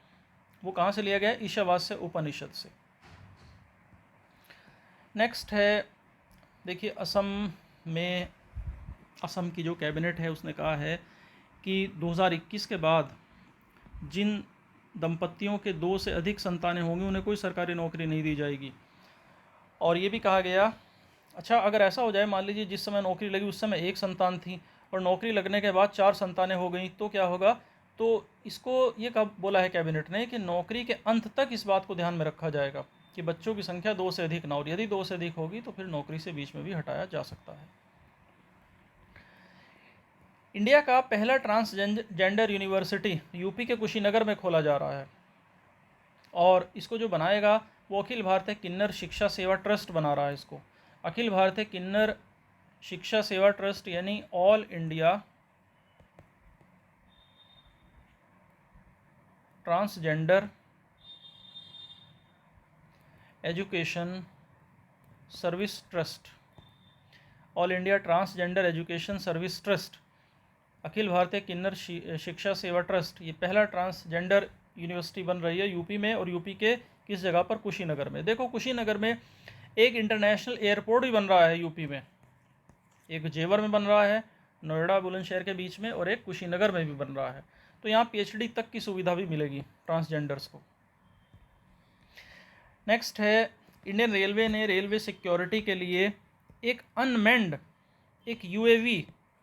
Speaker 1: वो कहाँ से लिया गया है? ईशावास्य उपनिषद से। नेक्स्ट है, देखिए, असम की जो कैबिनेट है उसने कहा है कि 2021 के बाद जिन दंपतियों के 2 से अधिक संतानें होंगी उन्हें कोई सरकारी नौकरी नहीं दी जाएगी। और ये भी कहा गया, अच्छा अगर ऐसा हो जाए, मान लीजिए जिस समय नौकरी लगी उस समय 1 संतान थी और नौकरी लगने के बाद 4 संतानें हो गई, तो क्या होगा? तो इसको ये कब बोला है कैबिनेट ने कि नौकरी के अंत तक इस बात को ध्यान में रखा जाएगा कि बच्चों की संख्या 2 से अधिक ना हो। यदि 2 से अधिक होगी तो फिर नौकरी से बीच में भी हटाया जा सकता है। इंडिया का पहला ट्रांसजेंडर यूनिवर्सिटी यूपी के कुशीनगर में खोला जा रहा है और इसको जो बनाएगा वो अखिल भारतीय किन्नर शिक्षा सेवा ट्रस्ट बना रहा है। इसको अखिल भारतीय किन्नर शिक्षा सेवा ट्रस्ट यानी all India transgender education service trust, all India transgender education service trust, अखिल भारतीय किन्नर शिक्षा सेवा ट्रस्ट, ये पहला ट्रांसजेंडर यूनिवर्सिटी बन रही है यूपी में। और यूपी के किस जगह पर? कुशीनगर में। देखो, कुशीनगर में एक इंटरनेशनल एयरपोर्ट भी बन रहा है यूपी में। एक जेवर में बन रहा है, नोएडा बुलंदशहर के बीच में, और एक कुशीनगर में भी बन रहा है। तो यहाँ पीएचडी तक की सुविधा भी मिलेगी ट्रांसजेंडर्स को। नेक्स्ट है, इंडियन रेलवे ने रेलवे सिक्योरिटी के लिए एक अनमैन्ड एक यूएवी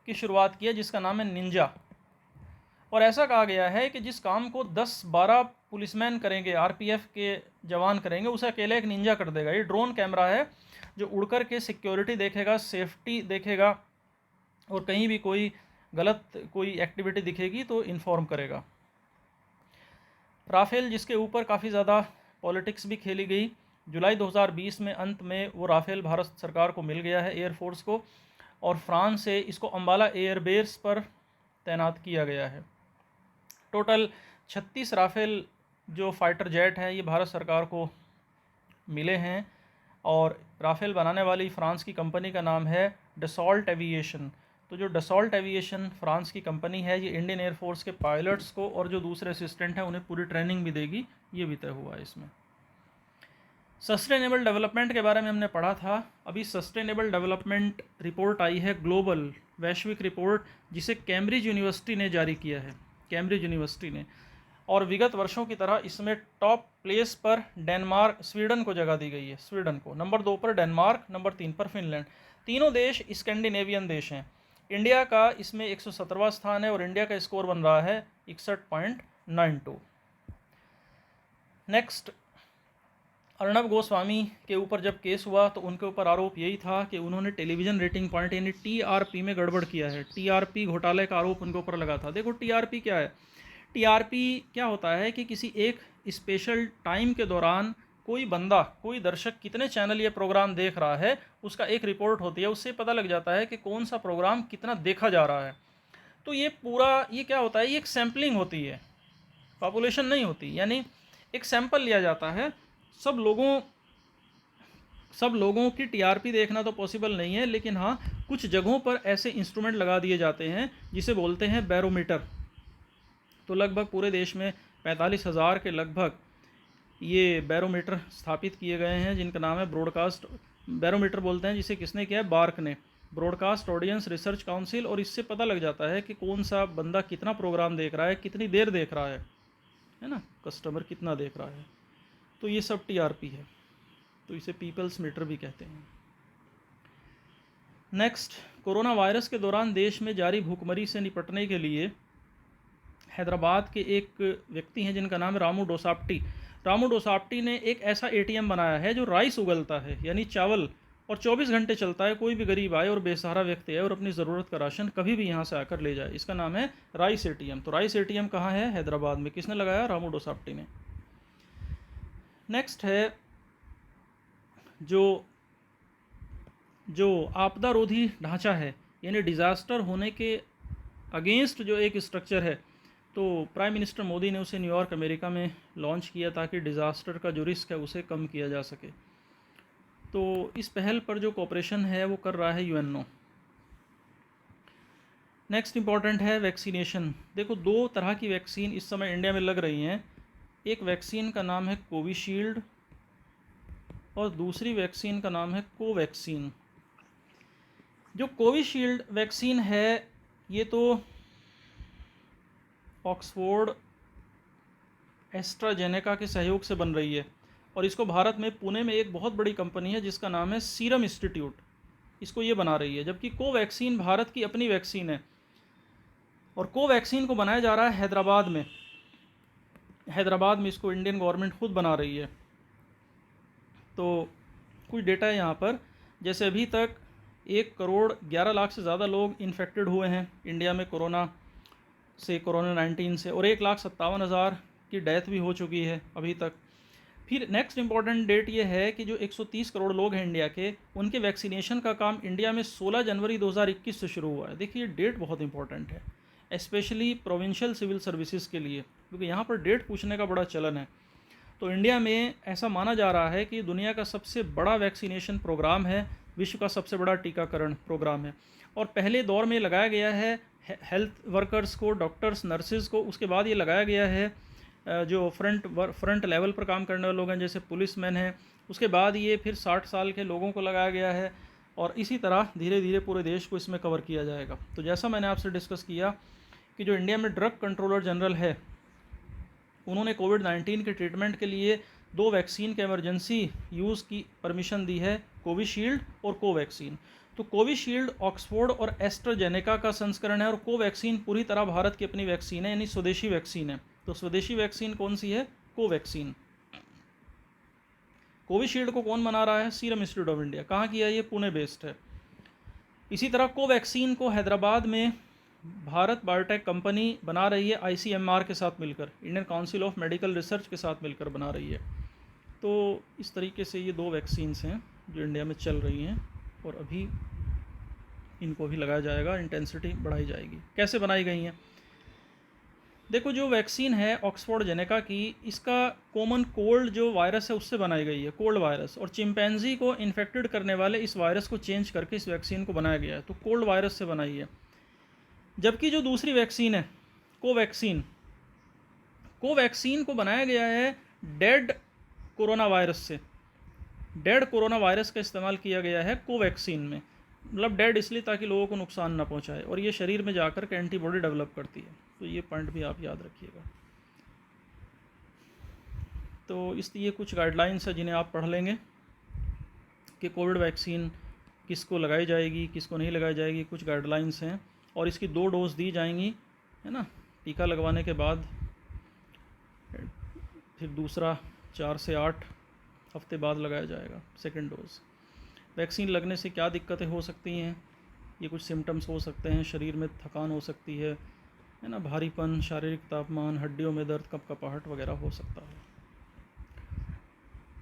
Speaker 1: की शुरुआत की है जिसका नाम है निंजा। और ऐसा कहा गया है कि जिस काम को 10-12 पुलिसमैन करेंगे, आरपीएफ के जवान करेंगे, उसे अकेले एक निंजा कर देगा। ये ड्रोन कैमरा है जो उड़कर के सिक्योरिटी देखेगा, सेफ्टी देखेगा, और कहीं भी कोई गलत कोई एक्टिविटी दिखेगी तो इन्फॉर्म करेगा। राफेल, जिसके ऊपर काफ़ी ज़्यादा पॉलिटिक्स भी खेली गई, जुलाई 2020 में अंत में वो राफेल भारत सरकार को मिल गया है, एयरफोर्स को, और फ्रांस से इसको अम्बाला एयरबेस पर तैनात किया गया है। टोटल 36 राफेल जो फाइटर जेट हैं ये भारत सरकार को मिले हैं, और राफेल बनाने वाली फ्रांस की कंपनी का नाम है डसॉल्ट एविएशन। तो जो डसॉल्ट एविएशन फ्रांस की कंपनी है, ये इंडियन एयरफोर्स के पायलट्स को और जो दूसरे असिस्टेंट हैं उन्हें पूरी ट्रेनिंग भी देगी, ये भी तय हुआ है इसमें। सस्टेनेबल डेवलपमेंट के बारे में हमने पढ़ा था। अभी सस्टेनेबल डेवलपमेंट रिपोर्ट आई है, ग्लोबल वैश्विक रिपोर्ट, जिसे कैम्ब्रिज यूनिवर्सिटी ने जारी किया है, कैम्ब्रिज यूनिवर्सिटी ने। और विगत वर्षों की तरह इसमें टॉप प्लेस पर डेनमार्क, स्वीडन को जगह दी गई है। स्वीडन को नंबर 2 पर डेनमार्क, नंबर 3 पर फिनलैंड। तीनों देश स्कैंडिनेवियन देश हैं। इंडिया का इसमें 117वां स्थान है और इंडिया का स्कोर बन रहा है 61.92। नेक्स्ट, अर्णब गोस्वामी के ऊपर जब केस हुआ तो उनके ऊपर आरोप यही था कि उन्होंने टेलीविज़न रेटिंग पॉइंट यानी टीआरपी में गड़बड़ किया है। टीआरपी घोटाले का आरोप उनके ऊपर लगा था। देखो टीआरपी क्या है। टीआरपी क्या होता है कि किसी एक स्पेशल टाइम के दौरान कोई बंदा, कोई दर्शक कितने चैनल ये प्रोग्राम देख रहा है, उसका एक रिपोर्ट होती है। उससे पता लग जाता है कि कौन सा प्रोग्राम कितना देखा जा रहा है। तो ये पूरा ये क्या होता है, ये एक सैम्पलिंग होती है, पॉपुलेशन नहीं होती। यानी एक सैंपल लिया जाता है। सब लोगों की टीआरपी देखना तो पॉसिबल नहीं है, लेकिन हाँ कुछ जगहों पर ऐसे इंस्ट्रूमेंट लगा दिए जाते हैं जिसे बोलते हैं बैरोमीटर। तो लगभग पूरे देश में 45,000 के लगभग ये बैरोमीटर स्थापित किए गए हैं, जिनका नाम है ब्रॉडकास्ट बैरोमीटर बोलते हैं, जिसे किसने किया है, बार्क ने, ब्रॉडकास्ट ऑडियंस रिसर्च काउंसिल। और इससे पता लग जाता है कि कौन सा बंदा कितना प्रोग्राम देख रहा है, कितनी देर देख रहा है ना, कस्टमर कितना देख रहा है। तो ये सब टीआरपी है। तो इसे पीपल्स मीटर भी कहते हैं। नेक्स्ट, कोरोना वायरस के दौरान देश में जारी भूखमरी से निपटने के लिए हैदराबाद के एक व्यक्ति हैं जिनका नाम है रामू डोसाप्टी। रामू डोसाप्टी ने एक ऐसा एटीएम बनाया है जो राइस उगलता है, यानी चावल, और 24 घंटे चलता है। कोई भी गरीब आए और बेसहारा व्यक्ति है और अपनी ज़रूरत का राशन कभी भी यहाँ से आकर ले जाए। इसका नाम है राइस एटीएम। तो राइस एटीएम कहाँ है, हैदराबाद में। किसने लगाया, रामू डोसाप्टी ने। नेक्स्ट है जो आपदा रोधी ढांचा है, यानी डिज़ास्टर होने के अगेंस्ट जो एक स्ट्रक्चर है, तो प्राइम मिनिस्टर मोदी ने उसे न्यूयॉर्क अमेरिका में लॉन्च किया ताकि डिज़ास्टर का जो रिस्क है उसे कम किया जा सके। तो इस पहल पर जो कोऑपरेशन है वो कर रहा है यूएनओ। नेक्स्ट इंपॉर्टेंट है वैक्सीनेशन। देखो 2 तरह की वैक्सीन इस समय इंडिया में लग रही हैं। एक वैक्सीन का नाम है कोविशील्ड और दूसरी वैक्सीन का नाम है कोवैक्सीन। जो कोविशील्ड वैक्सीन है ये तो ऑक्सफोर्ड एस्ट्राजेनेका के सहयोग से बन रही है, और इसको भारत में पुणे में एक बहुत बड़ी कंपनी है जिसका नाम है सीरम इंस्टीट्यूट, इसको ये बना रही है। जबकि कोवैक्सीन भारत की अपनी वैक्सीन है, और कोवैक्सीन को बनाया जा रहा है हैदराबाद में। हैदराबाद में इसको इंडियन गवर्नमेंट खुद बना रही है। तो कुछ डेटा है यहाँ पर, जैसे अभी तक 1 करोड़ 11 लाख से ज़्यादा लोग इन्फेक्टेड हुए हैं इंडिया में कोरोना 19 से, और 1,57,000 की डेथ भी हो चुकी है अभी तक। फिर नेक्स्ट इंपॉर्टेंट डेट ये है कि जो 130 करोड़ लोग हैं इंडिया के, उनके वैक्सीनेशन का काम इंडिया में 16 जनवरी 2021 से शुरू हुआ है। देखिए डेट बहुत इंपॉर्टेंट है, स्पेशली प्रोविंशियल सिविल सर्विसेज के लिए, क्योंकि यहाँ पर डेट पूछने का बड़ा चलन है। तो इंडिया में ऐसा माना जा रहा है कि दुनिया का सबसे बड़ा वैक्सीनेशन प्रोग्राम है, विश्व का सबसे बड़ा टीकाकरण प्रोग्राम है। और पहले दौर में लगाया गया है हेल्थ वर्कर्स को, डॉक्टर्स, नर्सेज को। उसके बाद ये लगाया गया है जो फ्रंट लेवल पर काम करने वाले लोग हैं, जैसे पुलिसमैन हैं। उसके बाद ये फिर 60 साल के लोगों को लगाया गया है, और इसी तरह धीरे धीरे पूरे देश को इसमें कवर किया जाएगा। तो जैसा मैंने आपसे डिस्कस किया कि जो इंडिया में ड्रग कंट्रोलर जनरल है, उन्होंने कोविड-19 के ट्रीटमेंट के लिए 2 वैक्सीन के इमरजेंसी यूज़ की परमिशन दी है, कोविशील्ड और कोवैक्सीन। तो कोविशील्ड ऑक्सफोर्ड और एस्ट्राजेनेका का संस्करण है, और कोवैक्सीन पूरी तरह भारत की अपनी वैक्सीन है, यानी स्वदेशी वैक्सीन है। तो स्वदेशी वैक्सीन कौन सी है? कोवैक्सीन। कोविशील्ड को कौन बना रहा है? Serum institute of India. कहाँ किया? ये पुणे बेस्ड है। इसी तरह कोवैक्सीन को हैदराबाद में भारत बायोटेक कंपनी बना रही है, ICMR के साथ मिलकर, Indian council of medical research के साथ मिलकर बना रही है। तो इस तरीके से ये 2 वैक्सीन्स हैं जो इंडिया में चल रही हैं, और अभी इनको भी लगाया जाएगा, इंटेंसिटी बढ़ाई जाएगी। कैसे बनाई गई हैं? देखो, जो वैक्सीन है ऑक्सफोर्ड जेनेका की, इसका कॉमन कोल्ड जो वायरस है उससे बनाई गई है, कोल्ड वायरस, और चिंपैंजी को इन्फेक्टेड करने वाले इस वायरस को चेंज करके इस वैक्सीन को बनाया गया है, तो कोल्ड वायरस से बनाई है। जबकि जो दूसरी वैक्सीन है कोवैक्सीन, कोवैक्सीन को बनाया गया है डेड कोरोना वायरस से। डेड कोरोना वायरस का इस्तेमाल किया गया है कोवैक्सीन में, मतलब डेड इसलिए ताकि लोगों को नुकसान ना पहुंचाए, और ये शरीर में जाकर के एंटीबॉडी डेवलप करती है। तो ये पॉइंट भी आप याद रखिएगा। तो ये कुछ गाइडलाइंस है जिन्हें आप पढ़ लेंगे कि कोविड वैक्सीन किसको लगाई जाएगी, किसको नहीं लगाई जाएगी, कुछ गाइडलाइंस हैं, और इसकी 2 डोज दी जाएंगी, है ना, टीका लगवाने के बाद। फिर दूसरा 4 से 8 हफ्ते बाद लगाया जाएगा सेकेंड डोज। वैक्सीन लगने से क्या दिक्कतें हो सकती हैं? ये कुछ सिम्टम्स हो सकते हैं, शरीर में थकान हो सकती है ना, भारीपन, शारीरिक तापमान, हड्डियों में दर्द, कपकपाहट वगैरह हो सकता है।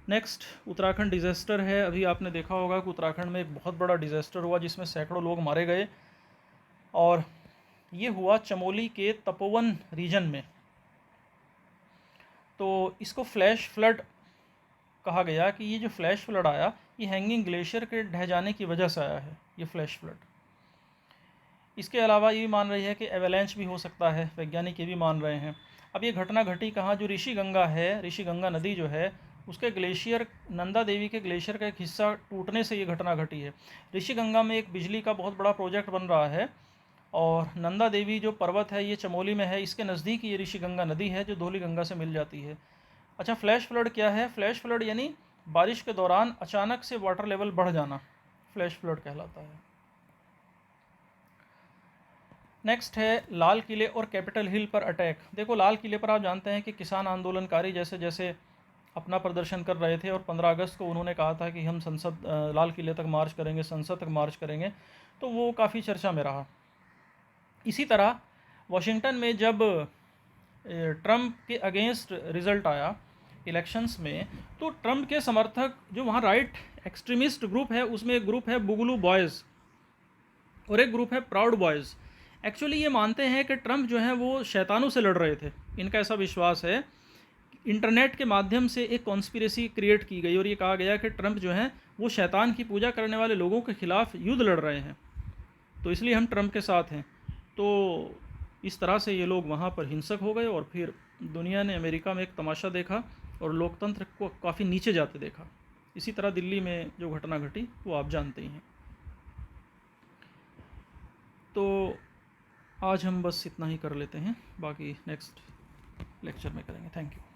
Speaker 1: नेक्स्ट, उत्तराखंड डिज़ास्टर है। अभी आपने देखा होगा कि उत्तराखंड में एक बहुत बड़ा डिज़ास्टर हुआ जिसमें सैकड़ों लोग मारे गए, और ये हुआ चमोली के तपोवन रीजन में। तो इसको फ्लैश फ्लड कहा गया कि ये जो फ्लैश फ्लड आया, ये हैंगिंग ग्लेशियर के ढह जाने की वजह से आया है, ये फ्लैश फ्लड। इसके अलावा ये भी मान रही है कि एवेलेंच भी हो सकता है, वैज्ञानिक ये भी मान रहे हैं। अब ये घटना घटी कहाँ? जो ऋषि गंगा है, ऋषि गंगा नदी जो है, उसके ग्लेशियर, नंदा देवी के ग्लेशियर का एक हिस्सा टूटने से ये घटना घटी है। ऋषि गंगा में एक बिजली का बहुत बड़ा प्रोजेक्ट बन रहा है, और नंदा देवी जो पर्वत है ये चमोली में है, इसके नज़दीक ये ऋषि गंगा नदी है जो धौली गंगा से मिल जाती है। अच्छा, फ्लैश फ्लड क्या है? फ्लैश फ्लड यानी बारिश के दौरान अचानक से वाटर लेवल बढ़ जाना, फ्लैश फ्लड कहलाता है। नेक्स्ट है लाल किले और कैपिटल हिल पर अटैक। देखो, लाल किले पर आप जानते हैं कि किसान आंदोलनकारी जैसे जैसे अपना प्रदर्शन कर रहे थे, और 15 अगस्त को उन्होंने कहा था कि हम लाल किले तक मार्च करेंगे, संसद तक मार्च करेंगे, तो वो काफ़ी चर्चा में रहा। इसी तरह वाशिंगटन में जब ट्रंप के अगेंस्ट रिज़ल्ट आया इलेक्शंस में, तो ट्रंप के समर्थक जो वहाँ राइट एक्सट्रीमिस्ट ग्रुप है, उसमें एक ग्रुप है बुगलू बॉयज़ और एक ग्रुप है प्राउड बॉयज़। एक्चुअली ये मानते हैं कि ट्रंप जो है वो शैतानों से लड़ रहे थे, इनका ऐसा विश्वास है। इंटरनेट के माध्यम से एक कॉन्स्पिरेसी क्रिएट की गई, और ये कहा गया कि ट्रंप जो है वो शैतान की पूजा करने वाले लोगों के खिलाफ युद्ध लड़ रहे हैं, तो इसलिए हम ट्रंप के साथ हैं। तो इस तरह से ये लोग वहाँ पर हिंसक हो गए, और फिर दुनिया ने अमेरिका में एक तमाशा देखा और लोकतंत्र को काफ़ी नीचे जाते देखा। इसी तरह दिल्ली में जो घटना घटी वो आप जानते ही हैं। तो आज हम बस इतना ही कर लेते हैं, बाकी नेक्स्ट लेक्चर में करेंगे। Thank you.